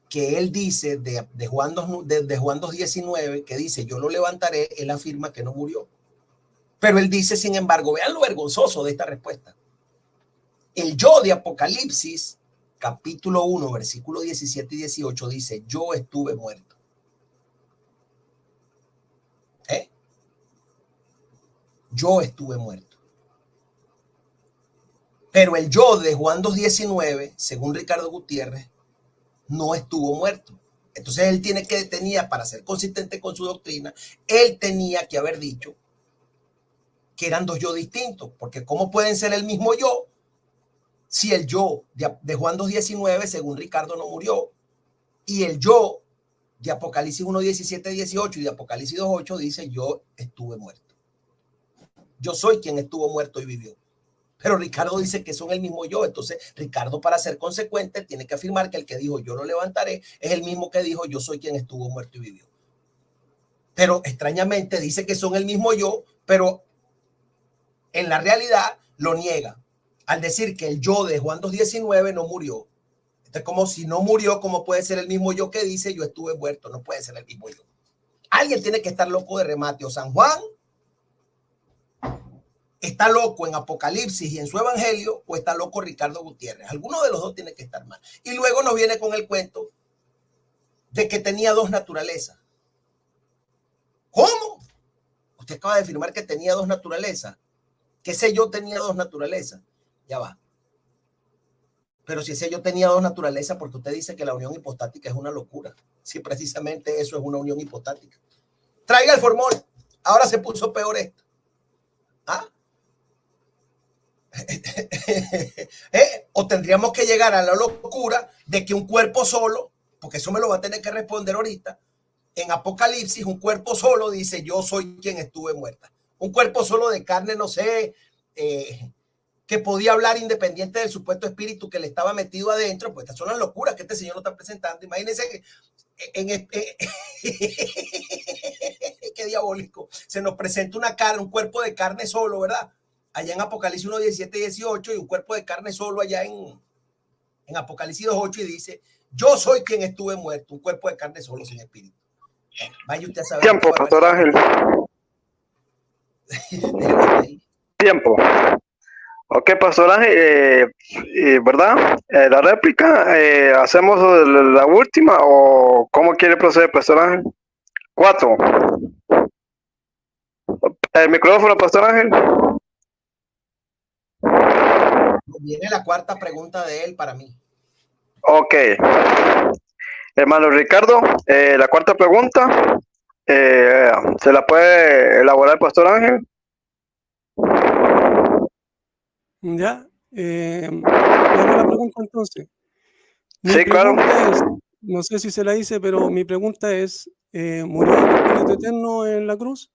que él dice de Juan 2:19, que dice, yo lo levantaré, él afirma que no murió. Pero él dice, sin embargo, vean lo vergonzoso de esta respuesta. El yo de Apocalipsis, capítulo 1, versículo 17 y 18, dice, yo estuve muerto. Yo estuve muerto. Pero el yo de Juan 2:19, según Ricardo Gutiérrez, no estuvo muerto. Entonces él tenía, para ser consistente con su doctrina, él tenía que haber dicho que eran dos yo distintos, porque ¿cómo pueden ser el mismo yo si el yo de Juan 2:19, según Ricardo, no murió, y el yo de Apocalipsis 1:17, 18 y de Apocalipsis 2:8 dice, yo estuve muerto? Yo soy quien estuvo muerto y vivió. Pero Ricardo dice que son el mismo yo. Entonces Ricardo, para ser consecuente, tiene que afirmar que el que dijo yo lo levantaré es el mismo que dijo yo soy quien estuvo muerto y vivió. Pero extrañamente dice que son el mismo yo, pero en la realidad lo niega al decir que el yo de Juan 2:19 no murió. Entonces, como si no murió, ¿cómo puede ser el mismo yo que dice yo estuve muerto? No puede ser el mismo yo. Alguien tiene que estar loco de remate. O San Juan está loco en Apocalipsis y en su evangelio, o está loco Ricardo Gutiérrez. Alguno de los dos tiene que estar mal. Y luego nos viene con el cuento de que tenía dos naturalezas. ¿Cómo? Usted acaba de afirmar que tenía dos naturalezas. Que ese yo tenía dos naturalezas. Ya va. Pero si ese yo tenía dos naturalezas, porque usted dice que la unión hipostática es una locura. Si precisamente eso es una unión hipostática. Traiga el formol. Ahora se puso peor esto. ¿Ah? O tendríamos que llegar a la locura de que un cuerpo solo, porque eso me lo va a tener que responder ahorita, en Apocalipsis un cuerpo solo dice yo soy quien estuve muerta. Un cuerpo solo de carne, no sé, que podía hablar independiente del supuesto espíritu que le estaba metido adentro. Pues estas son las locuras que este señor nos está presentando. Imagínense que qué diabólico, se nos presenta un cuerpo de carne solo, ¿verdad? Allá en Apocalipsis 1, 17 y 18, y un cuerpo de carne solo allá en Apocalipsis 2, 8, y dice, yo soy quien estuve muerto, un cuerpo de carne solo sin espíritu. Vaya usted a saber. Tiempo, Pastor Ángel. Tiempo. Ok, Pastor Ángel, ¿verdad? La réplica, ¿hacemos la última o cómo quiere proceder, Pastor Ángel? 4. El micrófono, Pastor Ángel. Viene la cuarta pregunta de él para mí. Ok. Hermano Ricardo, la cuarta pregunta, ¿se la puede elaborar el Pastor Ángel? Ya. Hago la pregunta entonces. Sí, claro. No sé si se la hice, pero mi pregunta es, ¿murió el Espíritu Eterno en la cruz?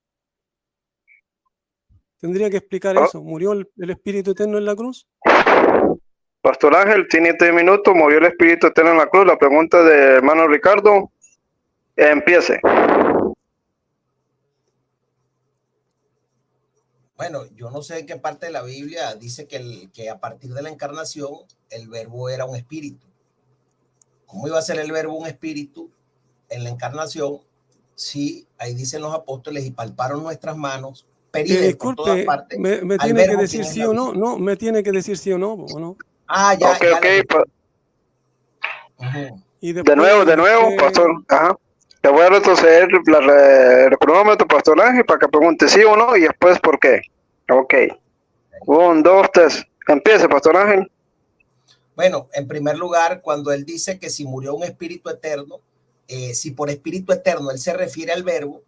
Tendría que explicar eso. ¿Murió el Espíritu Eterno en la cruz? Pastor Ángel, tiene 3 minutos. ¿Murió el Espíritu Eterno en la cruz? La pregunta de hermano Ricardo. Empiece. Bueno, yo no sé en qué parte de la Biblia dice que a partir de la encarnación el verbo era un espíritu. ¿Cómo iba a ser el verbo un espíritu en la encarnación? Sí, ahí dicen los apóstoles, y palparon nuestras manos. Disculpe, por todas partes, me tiene que decir sí o no. No, me tiene que decir sí o no, ¿o no? Ah, ya. Ok, y después, de nuevo, Pastor. Ajá. Le voy a retroceder el cronómetro, Pastor Ángel, para que pregunte sí o no y después por qué. Ok. 1, 2, 3. Empiece, Pastor Ángel. Bueno, en primer lugar, cuando él dice que si murió un espíritu eterno, si por espíritu eterno él se refiere al verbo,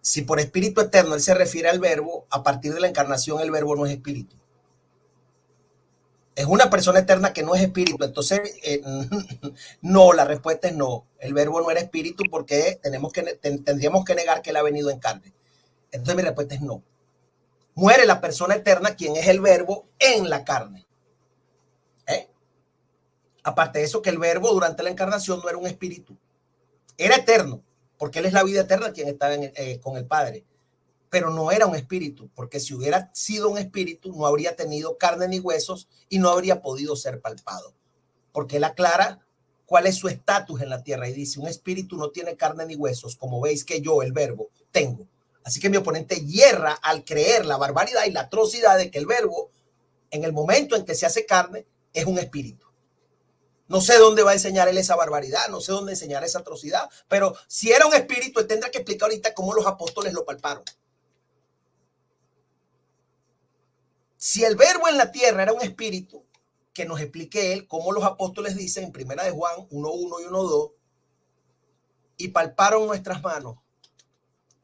si por espíritu eterno él se refiere al verbo, a partir de la encarnación el verbo no es espíritu. Es una persona eterna que no es espíritu. Entonces, no, la respuesta es no. El verbo no era espíritu porque tendríamos que negar que él ha venido en carne. Entonces mi respuesta es no. Muere la persona eterna, quien es el verbo en la carne. Aparte de eso, que el verbo durante la encarnación no era un espíritu. Era eterno, porque él es la vida eterna quien estaba con el Padre. Pero no era un espíritu, porque si hubiera sido un espíritu, no habría tenido carne ni huesos y no habría podido ser palpado. Porque él aclara cuál es su estatus en la tierra y dice, un espíritu no tiene carne ni huesos, como veis que yo, el verbo, tengo. Así que mi oponente hierra al creer la barbaridad y la atrocidad de que el verbo, en el momento en que se hace carne, es un espíritu. No sé dónde va a enseñar él esa barbaridad, no sé dónde enseñar esa atrocidad, pero si era un espíritu, él tendrá que explicar ahorita cómo los apóstoles lo palparon. Si el verbo en la tierra era un espíritu, que nos explique él cómo los apóstoles dicen en Primera de Juan 1:1 y 1:2, y palparon nuestras manos,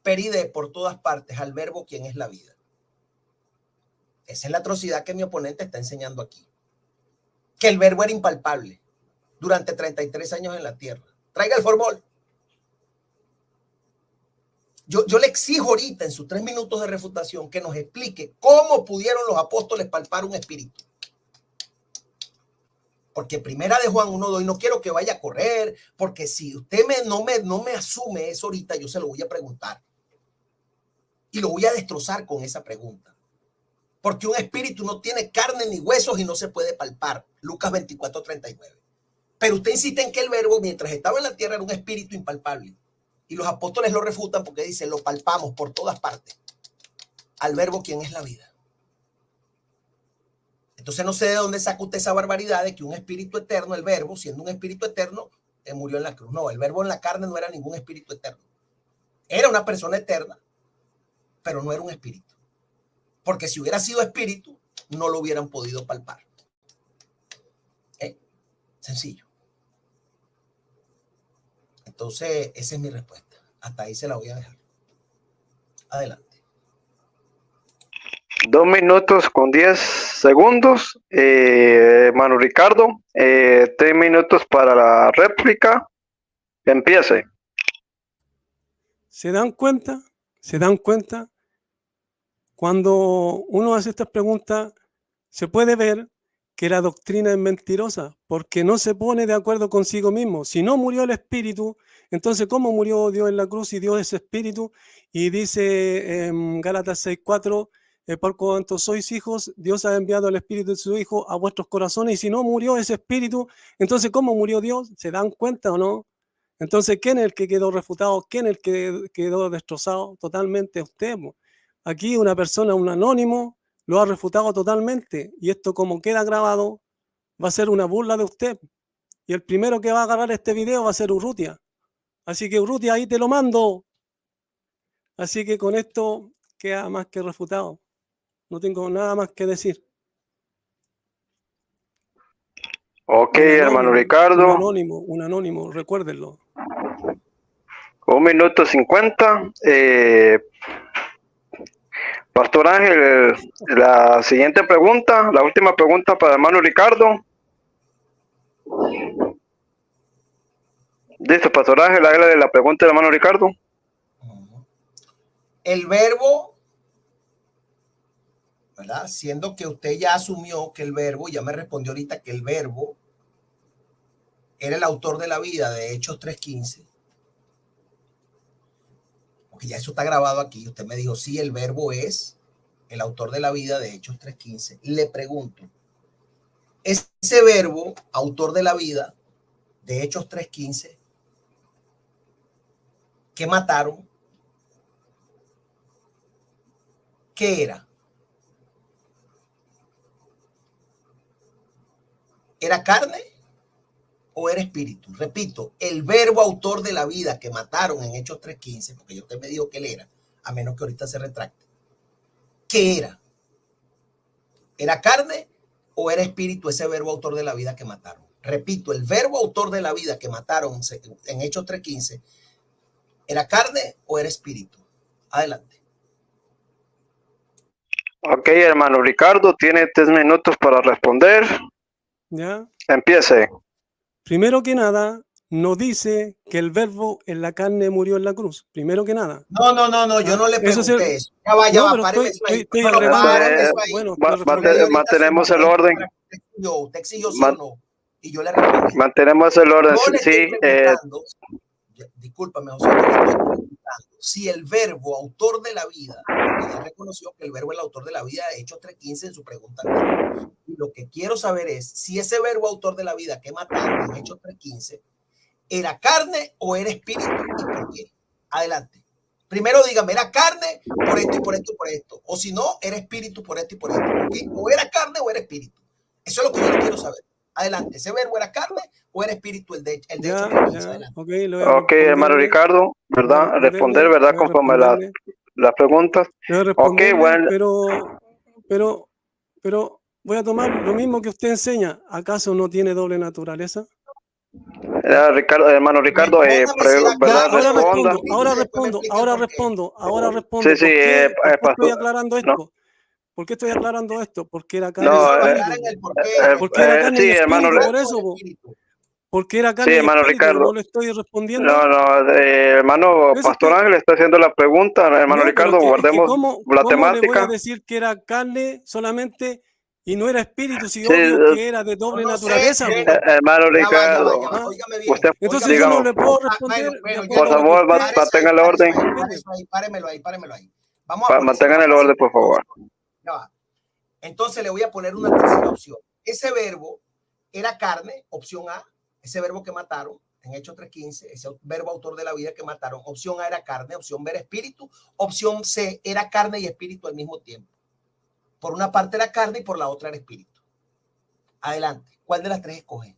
peride por todas partes al verbo quien es la vida. Esa es la atrocidad que mi oponente está enseñando aquí. Que el verbo era impalpable durante 33 años en la tierra. Traiga el formol. Yo le exijo ahorita en sus 3 minutos de refutación que nos explique cómo pudieron los apóstoles palpar un espíritu. Porque Primera de Juan 1:2, y no quiero que vaya a correr, porque si usted no me asume eso ahorita, yo se lo voy a preguntar. Y lo voy a destrozar con esa pregunta. Porque un espíritu no tiene carne ni huesos y no se puede palpar. Lucas 24:39. Pero usted insiste en que el verbo, mientras estaba en la tierra, era un espíritu impalpable. Y los apóstoles lo refutan porque dicen, lo palpamos por todas partes. Al verbo quien es la vida. Entonces no sé de dónde saca usted esa barbaridad de que un espíritu eterno, el verbo, siendo un espíritu eterno, murió en la cruz. No, el verbo en la carne no era ningún espíritu eterno. Era una persona eterna, pero no era un espíritu. Porque si hubiera sido espíritu, no lo hubieran podido palpar. Sencillo. Entonces, esa es mi respuesta. Hasta ahí se la voy a dejar. Adelante. 2 minutos con 10 segundos. Hermano Ricardo, 3 minutos para la réplica. Empiece. ¿Se dan cuenta? ¿Se dan cuenta? Cuando uno hace estas preguntas, se puede ver que la doctrina es mentirosa, porque no se pone de acuerdo consigo mismo. Si no murió el espíritu, entonces ¿cómo murió Dios en la cruz y Dios es espíritu? Y dice en Gálatas 6:4, por cuanto sois hijos, Dios ha enviado el espíritu de su hijo a vuestros corazones, y si no murió ese espíritu, entonces ¿cómo murió Dios? ¿Se dan cuenta o no? Entonces, ¿quién es el que quedó refutado? ¿Quién es el que quedó destrozado? Totalmente usted. Aquí una persona, un anónimo, lo ha refutado totalmente, y esto, como queda grabado, va a ser una burla de usted, y el primero que va a agarrar este video va a ser Urrutia. Así que, Urrutia, ahí te lo mando. Así que con esto queda más que refutado. No tengo nada más que decir. Ok, hermano Ricardo. Un anónimo, recuérdenlo. 1 minuto 50. Pastor Ángel, la siguiente pregunta, la última pregunta para hermano Ricardo. Listo, Pastor Ángel, hágale la pregunta del hermano Ricardo. El verbo, ¿verdad? Siendo que usted ya asumió que el verbo, ya me respondió ahorita que el verbo era el autor de la vida de Hechos 3:15. Porque ya eso está grabado aquí. Usted me dijo, sí, el verbo es el autor de la vida de Hechos 3:15. Le pregunto, ese verbo, autor de la vida de Hechos 3:15, que mataron, ¿qué era? ¿Era carne o era espíritu? Repito, el verbo autor de la vida que mataron en Hechos 3:15, porque yo usted me dijo que él era, a menos que ahorita se retracte. ¿Qué era? ¿Era carne o era espíritu ese verbo autor de la vida que mataron? Repito, el verbo autor de la vida que mataron en Hechos 3:15, ¿era carne o era espíritu? Adelante. Ok, hermano Ricardo, tiene 3 minutos para responder. ¿Ya? Empiece. Primero que nada, no dice que el verbo en la carne murió en la cruz. Primero que nada. No, yo no le Eso es pregunté eso. Ya va, pero páreme eso ahí. estoy No, agregando. páreme eso ahí. Bueno, Mantenemos el orden. Usted exigió sí o no. Y yo le respondí. Mantenemos el orden. Yo le Sí, estoy preguntando, discúlpame, José, yo le estoy preguntando si el verbo autor de la vida, porque ya reconoció que el verbo es el autor de la vida, de Hechos 3:15 en su pregunta anterior. Y lo que quiero saber es si ese verbo autor de la vida que mataron en Hechos 3:15 era carne o era espíritu y por qué. Adelante. Primero dígame, ¿era carne por esto y por esto y por esto? O si no, era espíritu por esto y por esto. Porque o era carne o era espíritu. Eso es lo que yo quiero saber. Adelante, ¿ese verbo era carne o era espíritu el de Hechos 3:15? Ok, hermano Ricardo, ¿verdad? Responder, ¿verdad? Conforme las preguntas. Ok, bueno. Pero voy a tomar lo mismo que usted enseña. ¿Acaso no tiene doble naturaleza? Ricardo, hermano Ricardo, ¿verdad? Ahora respondo. Sí, sí, ¿Por qué estoy aclarando esto? No. ¿Por qué estoy aclarando esto? Porque era carne porque era carne y espíritu, por eso. Porque era carne sí, y hermano espíritu, Ricardo. no le estoy respondiendo. No, hermano Pastor Ángel está haciendo la pregunta, hermano Ricardo, guardemos la temática. ¿Cómo le voy a decir que era carne solamente y no era espíritu, si obvio que era de doble naturaleza? Hermano Ricardo, entonces yo no le puedo responder. Por favor, mantenga el orden. Páremelo ahí. Mantengan el orden, por favor. Entonces le voy a poner una tercera opción. Ese verbo era carne, opción A. Ese verbo que mataron en Hechos 3:15, ese verbo autor de la vida que mataron, opción A era carne, opción B era espíritu, opción C era carne y espíritu al mismo tiempo. Por una parte era carne y por la otra era espíritu. Adelante, ¿cuál de las tres escoge?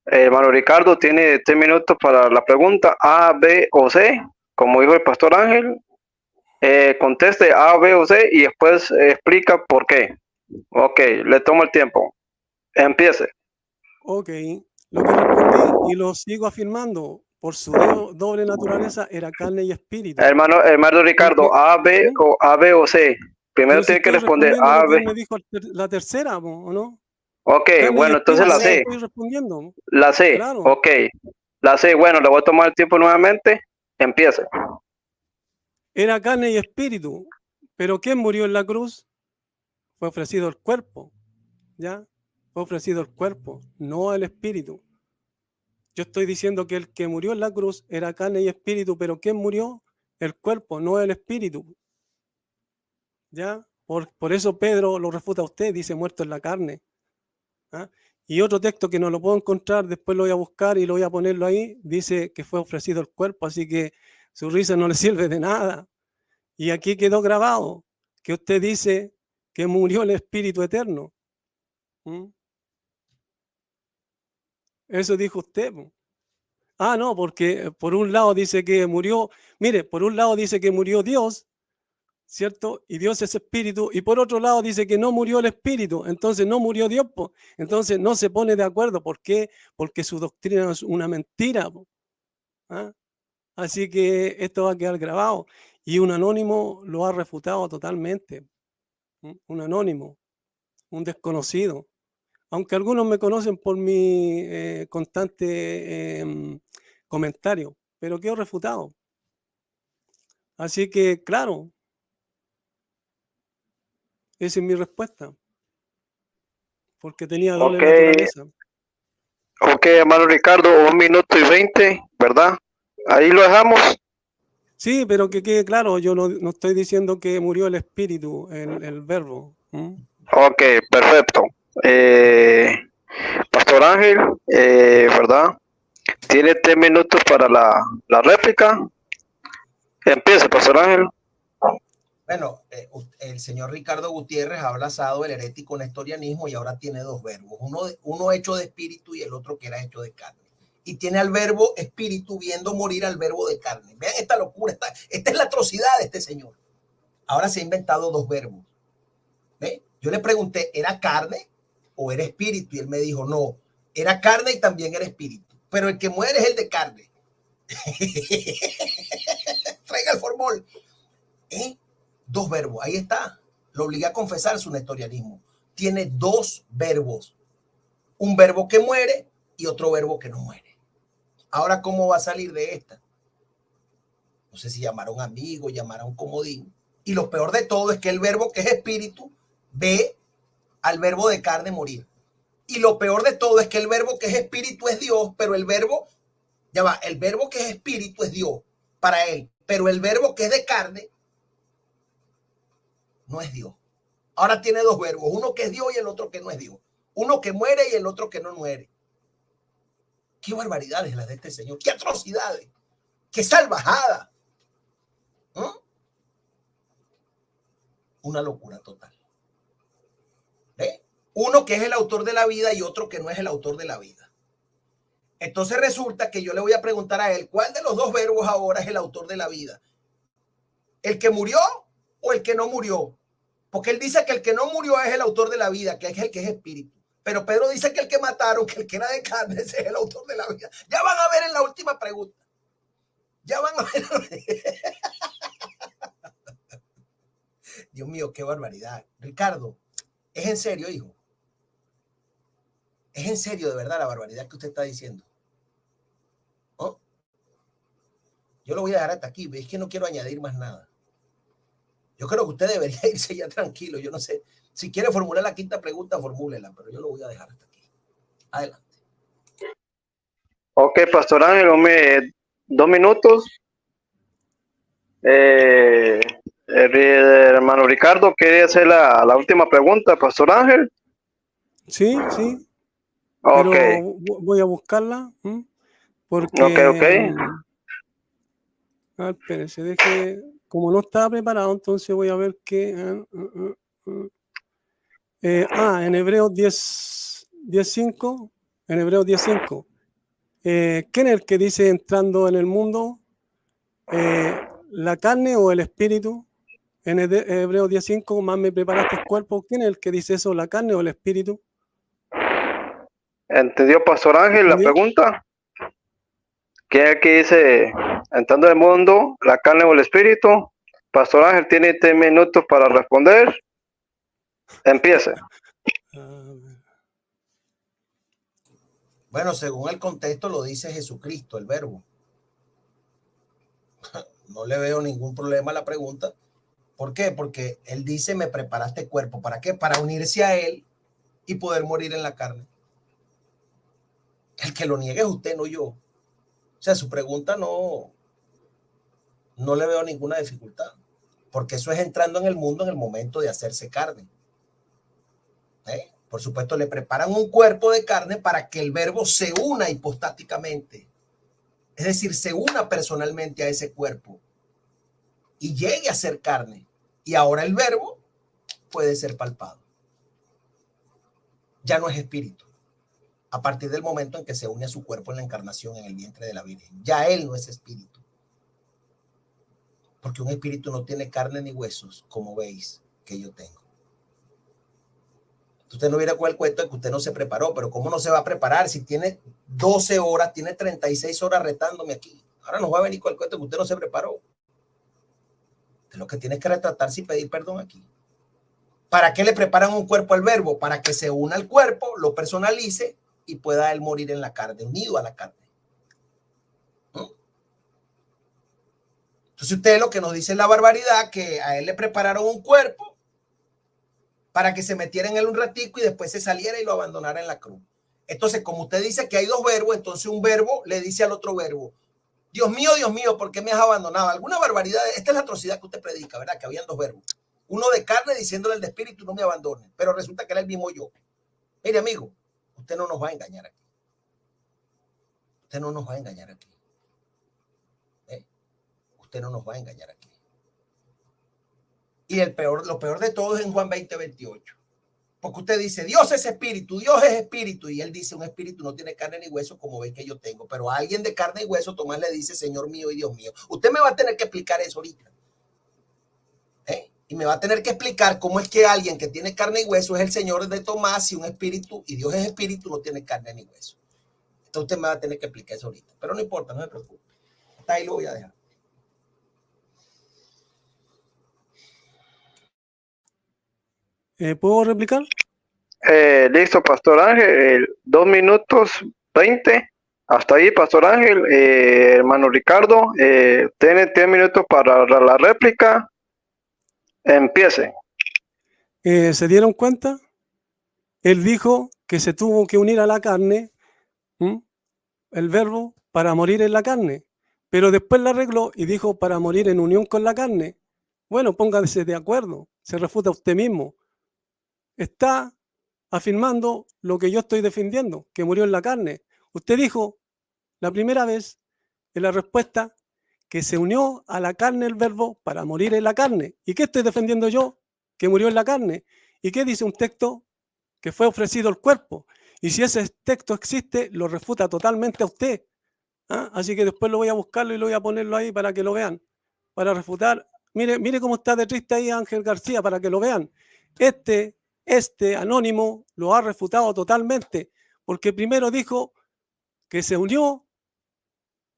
Hermano Ricardo, tiene 3 minutos para la pregunta A, B o C, como dijo el Pastor Ángel. Conteste A, B o C y después explica por qué. Ok, le tomo el tiempo. Empiece. Ok, lo que respondí y lo sigo afirmando, por su doble naturaleza era carne y espíritu. Hermano Ricardo, porque, A, B o C. Primero tiene que responder A, B. Me dijo la tercera, ¿o no? Ok, bueno, entonces la C. Estoy respondiendo. La C, claro. Ok. La C, bueno, le voy a tomar el tiempo nuevamente. Empiece. Era carne y espíritu, pero ¿quién murió en la cruz? Fue ofrecido el cuerpo, ¿ya? Fue ofrecido el cuerpo, no el espíritu. Yo estoy diciendo que el que murió en la cruz era carne y espíritu, pero ¿quién murió? El cuerpo, no el espíritu. ¿Ya? Por eso Pedro lo refuta a usted, dice muerto en la carne. ¿Ah? Y otro texto que no lo puedo encontrar, después lo voy a buscar y lo voy a ponerlo ahí, dice que fue ofrecido el cuerpo, así que su risa no le sirve de nada. Y aquí quedó grabado que usted dice que murió el Espíritu Eterno. Eso dijo usted. Ah, no, porque por un lado dice que murió, mire, por un lado dice que murió Dios, ¿cierto? Y Dios es espíritu, y por otro lado dice que no murió el espíritu, entonces no murió Dios, entonces no se pone de acuerdo. ¿Por qué? Porque su doctrina es una mentira. ¿Ah? Así que esto va a quedar grabado, y un anónimo lo ha refutado totalmente. Un anónimo, un desconocido. Aunque algunos me conocen por mi constante comentario, pero quedó refutado. Así que, claro, esa es mi respuesta. Porque tenía doble naturaleza. Ok, hermano Ricardo, 1 minuto y 20, ¿verdad? Ahí lo dejamos. Sí, pero que quede claro, yo no estoy diciendo que murió el espíritu, el verbo. Ok, perfecto. Pastor Ángel, ¿verdad? Tiene 3 minutos para la réplica. Empieza, Pastor Ángel. Bueno, el señor Ricardo Gutiérrez ha abrazado el herético nestorianismo y ahora tiene dos verbos, uno hecho de espíritu y el otro que era hecho de carne. Y tiene al verbo espíritu viendo morir al verbo de carne. Vean esta locura, esta es la atrocidad de este señor. Ahora se ha inventado dos verbos. ¿Ve? Yo le pregunté, ¿era carne o era espíritu? Y él me dijo, no, era carne y también era espíritu. Pero el que muere es el de carne. Traiga el formol. 2 verbos. Ahí está. Lo obligué a confesar su nestorianismo. Tiene 2 verbos. Un verbo que muere y otro verbo que no muere. Ahora, ¿cómo va a salir de esta? No sé si llamar a un amigo, llamar a un comodín. Y lo peor de todo es que el verbo que es espíritu ve al verbo de carne morir. Y lo peor de todo es que el verbo que es espíritu es Dios, pero el verbo, ya va, el verbo que es espíritu es Dios para él, pero el verbo que es de carne no es Dios. Ahora tiene 2 verbos, uno que es Dios y el otro que no es Dios. Uno que muere y el otro que no muere. Qué barbaridades las de este señor, qué atrocidades, qué salvajada. Una locura total. ¿Ve? Uno que es el autor de la vida y otro que no es el autor de la vida. Entonces resulta que yo le voy a preguntar a él, ¿cuál de los 2 verbos ahora es el autor de la vida? ¿El que murió o el que no murió? Porque él dice que el que no murió es el autor de la vida, que es el que es espíritu. Pero Pedro dice que el que mataron, que el que era de carne, ese es el autor de la vida. Ya van a ver en la última pregunta. Ya van a ver. Dios mío, qué barbaridad. Ricardo, ¿es en serio, hijo? ¿Es en serio de verdad la barbaridad que usted está diciendo? ¿Oh? Yo lo voy a dejar hasta aquí. Es que no quiero añadir más nada. Yo creo que usted debería irse ya tranquilo. Yo no sé. Si quiere formular la 5ª pregunta, formúlela, pero yo lo voy a dejar hasta aquí. Adelante. Ok, Pastor Ángel, 2 minutos. Hermano Ricardo, ¿quiere hacer la última pregunta, Pastor Ángel? Sí, sí. Ok. Pero voy a buscarla. Porque... Ok. espérese, deje... Como no estaba preparado, entonces voy a ver qué... en Hebreos 10:5. En Hebreos 10:5. ¿Quién es el que dice entrando en el mundo? ¿La carne o el espíritu? En Hebreos 10:5, más me preparaste el cuerpo. ¿Quién es el que dice eso, la carne o el espíritu? ¿Entendió, Pastor Ángel, la pregunta? ¿Quién es el que dice entrando en el mundo, la carne o el espíritu? Pastor Ángel tiene 3 minutos para responder. Empiece. Bueno, según el contexto lo dice Jesucristo, el verbo. No le veo ningún problema a la pregunta. ¿Por qué? Porque él dice, me preparaste cuerpo. ¿Para qué? Para unirse a él y poder morir en la carne. El que lo niegue es usted, no yo. O sea, su pregunta no le veo ninguna dificultad. Porque eso es entrando en el mundo en el momento de hacerse carne. Por supuesto, le preparan un cuerpo de carne para que el verbo se una hipostáticamente. Es decir, se una personalmente a ese cuerpo y llegue a ser carne. Y ahora el verbo puede ser palpado. Ya no es espíritu. A partir del momento en que se une a su cuerpo en la encarnación en el vientre de la Virgen. Ya él no es espíritu. Porque un espíritu no tiene carne ni huesos, como veis que yo tengo. Usted no viera con el cuento de que usted no se preparó, pero ¿cómo no se va a preparar si tiene 12 horas, tiene 36 horas retándome aquí? Ahora nos va a venir con el cuento de que usted no se preparó. De lo que tienes que retratarse y pedir perdón aquí. ¿Para qué le preparan un cuerpo al verbo? Para que se una al cuerpo, lo personalice y pueda él morir en la carne, unido a la carne. Entonces usted lo que nos dice es la barbaridad, que a él le prepararon un cuerpo para que se metiera en él un ratico y después se saliera y lo abandonara en la cruz. Entonces, como usted dice que hay 2 verbos, entonces un verbo le dice al otro verbo, Dios mío, ¿por qué me has abandonado? Alguna barbaridad. Esta es la atrocidad que usted predica, ¿verdad? Que habían 2 verbos. Uno de carne diciéndole al de espíritu, no me abandone. Pero resulta que era el mismo yo. Mire, amigo, usted no nos va a engañar aquí. Usted no nos va a engañar aquí. Usted no nos va a engañar aquí. Y lo peor de todo es en Juan 20:28. Porque usted dice, Dios es espíritu, y él dice, un espíritu no tiene carne ni hueso como ven que yo tengo, pero a alguien de carne y hueso Tomás le dice, Señor mío y Dios mío. Usted me va a tener que explicar eso ahorita. Y me va a tener que explicar cómo es que alguien que tiene carne y hueso es el Señor de Tomás y un espíritu, y Dios es espíritu, no tiene carne ni hueso. Entonces usted me va a tener que explicar eso ahorita, pero no importa, no se preocupe. Hasta ahí lo voy a dejar. ¿Puedo replicar? Listo, Pastor Ángel, 2 minutos 20. Hasta ahí, Pastor Ángel. Hermano Ricardo, tiene 10 minutos para la réplica. Empiece. ¿Se dieron cuenta? Él dijo que se tuvo que unir a la carne, el verbo, para morir en la carne. Pero después la arregló y dijo para morir en unión con la carne. Bueno, pónganse de acuerdo. Se refuta usted mismo. Está afirmando lo que yo estoy defendiendo, que murió en la carne. Usted dijo la primera vez en la respuesta que se unió a la carne el verbo para morir en la carne. ¿Y qué estoy defendiendo yo? Que murió en la carne. ¿Y qué dice un texto? Que fue ofrecido el cuerpo. Y si ese texto existe, lo refuta totalmente a usted. ¿Ah? Así que después lo voy a buscarlo y lo voy a ponerlo ahí para que lo vean, para refutar. Mire cómo está de triste ahí Ángel García, para que lo vean. Este anónimo lo ha refutado totalmente, porque primero dijo que se unió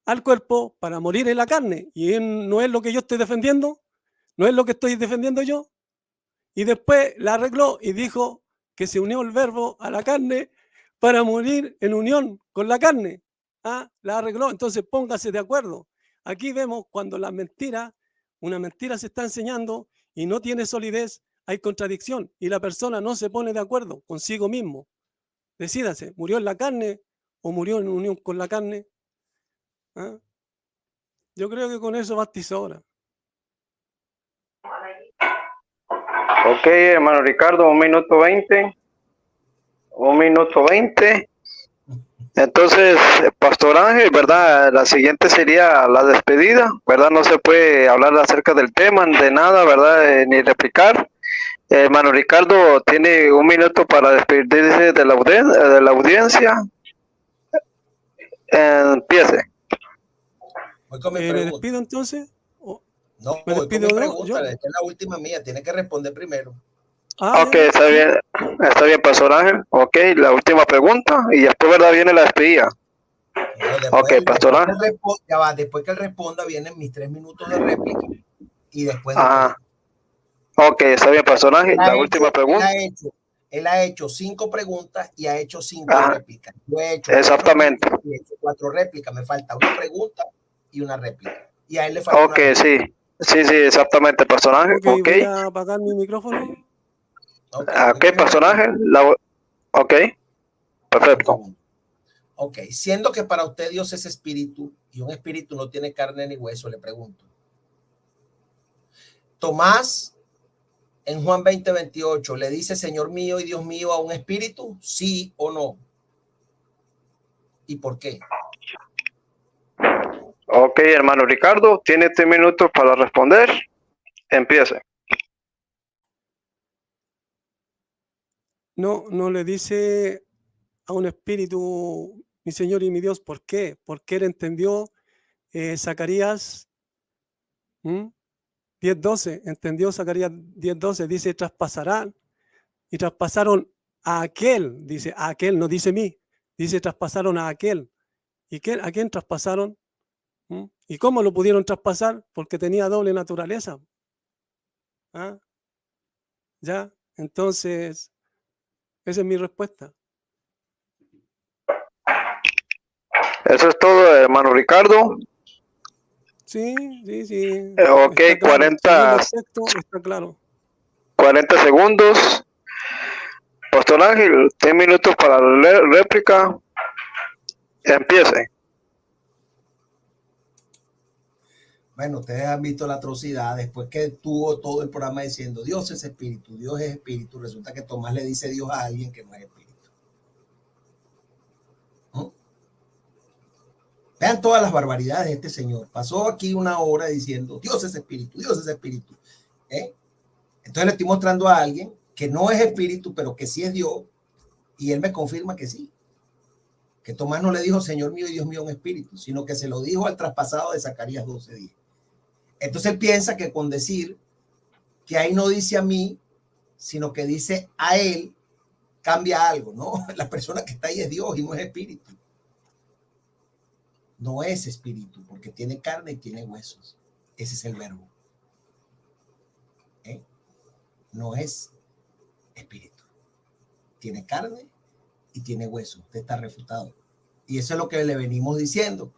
al cuerpo para morir en la carne, y no es lo que yo estoy defendiendo, no es lo que estoy defendiendo yo. Y después la arregló y dijo que se unió el verbo a la carne para morir en unión con la carne. ¿Ah? La arregló, entonces póngase de acuerdo. Aquí vemos cuando una mentira se está enseñando y no tiene solidez, hay contradicción y la persona no se pone de acuerdo consigo mismo. Decídase, ¿murió en la carne o murió en unión con la carne? ¿Ah? Yo creo que con eso basta y sobra. Ok, hermano Ricardo, 1 minuto 20. 1 minuto 20. Entonces, Pastor Ángel, ¿verdad? La siguiente sería la despedida, ¿verdad? No se puede hablar acerca del tema, de nada, ¿verdad? Ni replicar. Hermano Ricardo tiene 1 minuto para despedirse de la audiencia. Empiece. ¿Me despido entonces? No, voy con mi pregunta, esta es la última mía, tiene que responder primero. Ok, está bien, Pastor Ángel. Ok, la última pregunta y después, ¿verdad? Viene la despedida. No, ok, Pastor Ángel. Después que él responda, vienen mis 3 minutos de réplica y después. Ok, está bien, Pastor Ángel. La última pregunta. Él ha hecho 5 preguntas y ha hecho 5 réplicas. Yo he hecho exactamente. 4 réplicas. Me falta una pregunta y una réplica. Y a él le falta una réplica. Sí, exactamente, Pastor Ángel. Ok. Voy a apagar mi micrófono. Ok, Pastor Ángel. Ok, perfecto. Ok, siendo que para usted Dios es espíritu y un espíritu no tiene carne ni hueso, le pregunto. Tomás, en Juan 20:28, ¿le dice Señor mío y Dios mío a un espíritu? ¿Sí o no? ¿Y por qué? Ok, hermano Ricardo, tiene 3 minutos para responder. Empiece. No le dice a un espíritu, mi Señor y mi Dios, ¿por qué? Porque él entendió Zacarías 10:12, entendió Zacarías 10:12, dice traspasarán y traspasaron a aquel, dice a aquel, no dice mí, dice traspasaron a aquel. ¿Y a quién traspasaron? ¿Y cómo lo pudieron traspasar? Porque tenía doble naturaleza. ¿Ah? ¿Ya? Entonces, esa es mi respuesta. Eso es todo, hermano Ricardo. Sí. Ok, está 40. Claro. Está claro. 40 segundos. Pastor Ángel, 10 minutos para la réplica. Empiece. Bueno, ustedes han visto la atrocidad después que tuvo todo el programa diciendo Dios es espíritu, Dios es espíritu. Resulta que Tomás le dice Dios a alguien que no es espíritu. Vean todas las barbaridades de este señor. Pasó aquí 1 hora diciendo Dios es espíritu, Dios es espíritu. Entonces le estoy mostrando a alguien que no es espíritu, pero que sí es Dios, y él me confirma que sí. Que Tomás no le dijo Señor mío y Dios mío un espíritu, sino que se lo dijo al traspasado de Zacarías 12:10. Entonces él piensa que con decir que ahí no dice a mí, sino que dice a él, cambia algo, ¿no? La persona que está ahí es Dios y no es espíritu. No es espíritu, porque tiene carne y tiene huesos. Ese es el verbo. No es espíritu. Tiene carne y tiene hueso. Usted está refutado. Y eso es lo que le venimos diciendo.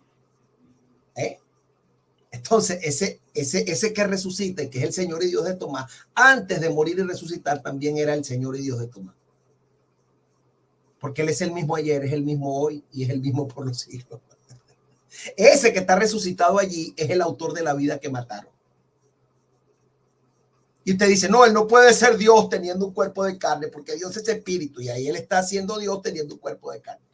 Entonces, ese que resucita y que es el Señor y Dios de Tomás, antes de morir y resucitar, también era el Señor y Dios de Tomás. Porque Él es el mismo ayer, es el mismo hoy y es el mismo por los siglos. Ese que está resucitado allí es el autor de la vida que mataron. Y usted dice, no, Él no puede ser Dios teniendo un cuerpo de carne, porque Dios es espíritu y ahí Él está siendo Dios teniendo un cuerpo de carne.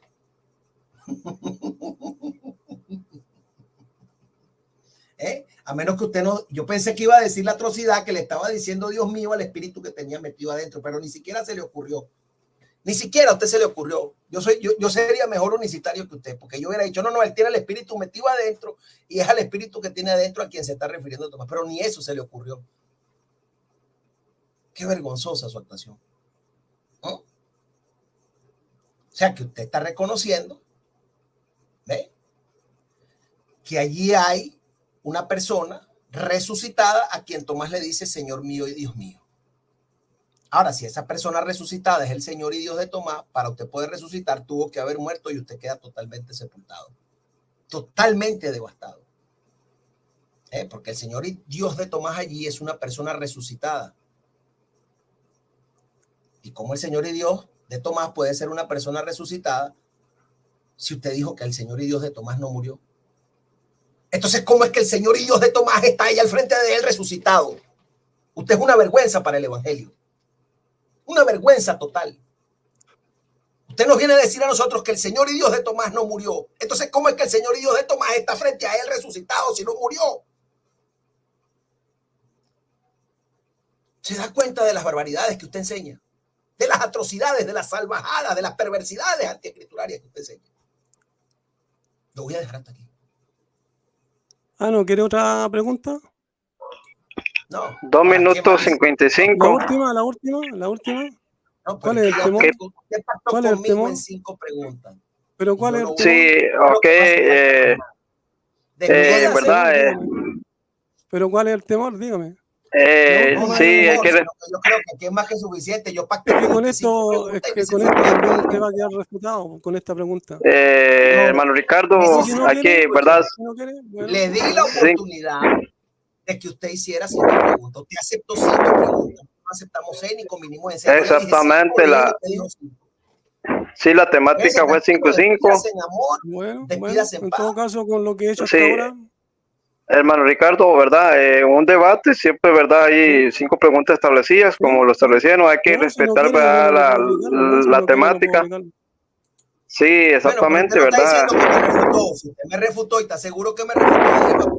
A menos que usted no, yo pensé que iba a decir la atrocidad que le estaba diciendo Dios mío al espíritu que tenía metido adentro, pero ni siquiera se le ocurrió. Ni siquiera a usted se le ocurrió. Yo sería mejor unicitario que usted, porque yo hubiera dicho, no, Él tiene el espíritu metido adentro y es al espíritu que tiene adentro a quien se está refiriendo Tomás, pero ni eso se le ocurrió. Qué vergonzosa su actuación. O sea, que usted está reconociendo, ¿ve?, que allí hay una persona resucitada a quien Tomás le dice Señor mío y Dios mío. Ahora, si esa persona resucitada es el Señor y Dios de Tomás, para usted poder resucitar tuvo que haber muerto y usted queda totalmente sepultado, totalmente devastado. Porque el Señor y Dios de Tomás allí es una persona resucitada. ¿Y cómo el Señor y Dios de Tomás puede ser una persona resucitada si usted dijo que el Señor y Dios de Tomás no murió? Entonces, ¿cómo es que el Señor y Dios de Tomás está ahí al frente de él resucitado? Usted es una vergüenza para el evangelio. Una vergüenza total. Usted nos viene a decir a nosotros que el Señor y Dios de Tomás no murió. Entonces, ¿cómo es que el Señor y Dios de Tomás está frente a él resucitado si no murió? ¿Se da cuenta de las barbaridades que usted enseña? De las atrocidades, de las salvajadas, de las perversidades antiescriturarias que usted enseña. Lo voy a dejar hasta aquí. ¿No quiere otra pregunta? No. 2 minutos 55. La última. No, ¿Cuál es el temor? ¿Qué pasó conmigo en 5 preguntas? ¿Pero cuál es el temor? Sí, ok. ¿Verdad? ¿Pero cuál es el temor? Dígame. Sí, es que... Yo creo que aquí es más que suficiente. Yo pacté con esto también usted va a quedar refutado con esta pregunta. Hermano Ricardo, aquí, ¿verdad? Le di la oportunidad de que usted hiciera 5 preguntas. Usted aceptó 5 preguntas. No aceptamos 6 ni convinimos en 6. Exactamente. Sí, la temática fue 5-5. Bueno, en todo caso, con lo que he hecho hasta ahora. Hermano Ricardo, ¿verdad? Un debate siempre, ¿verdad? Hay 5 preguntas establecidas, como lo establecieron. Hay que respetar la temática. Sí, exactamente, bueno, ¿verdad? Si usted me refutó y está seguro que me refutó,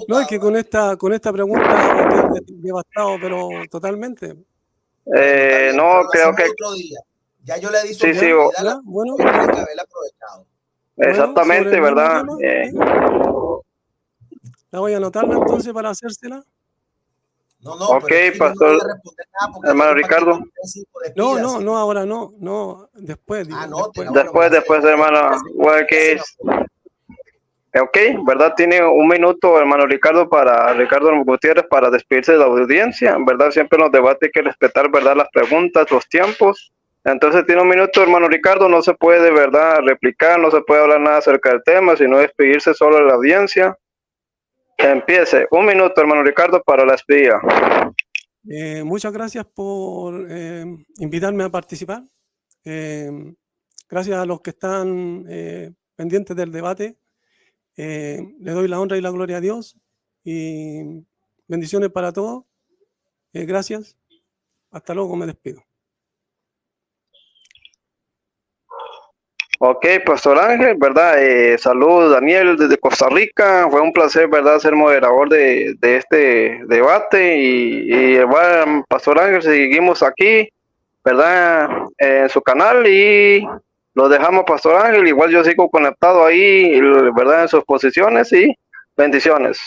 no, es que con esta pregunta devastado, pero totalmente. No, creo que... Otro día. Ya yo le di su bueno, que haberla aprovechado. Exactamente, ¿verdad? La voy a anotarla entonces para hacérsela. No, ok, pastor. Hermano Ricardo. No, ahora no, después. Después, hermano. Ok, ¿verdad? Tiene 1 minuto, hermano Ricardo Gutiérrez, para despedirse de la audiencia, ¿verdad? Siempre en los debates hay que respetar, ¿verdad?, las preguntas, los tiempos. Entonces tiene 1 minuto, hermano Ricardo, no se puede, ¿verdad?, replicar, no se puede hablar nada acerca del tema, sino despedirse solo de la audiencia. Empiece. 1 minuto, hermano Ricardo, para la despedida. Muchas gracias por invitarme a participar. Gracias a los que están pendientes del debate. Le doy la honra y la gloria a Dios y bendiciones para todos. Gracias. Hasta luego, me despido. Ok, Pastor Ángel, ¿verdad? Saludos, Daniel, desde Costa Rica. Fue un placer, ¿verdad?, ser moderador de este debate. Y bueno, Pastor Ángel, seguimos aquí, ¿verdad?, en su canal y lo dejamos, Pastor Ángel. Igual yo sigo conectado ahí, ¿verdad?, en sus posiciones y bendiciones.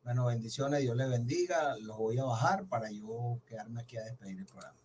Bueno, bendiciones, Dios le bendiga. Los voy a bajar para yo quedarme aquí a despedir el programa.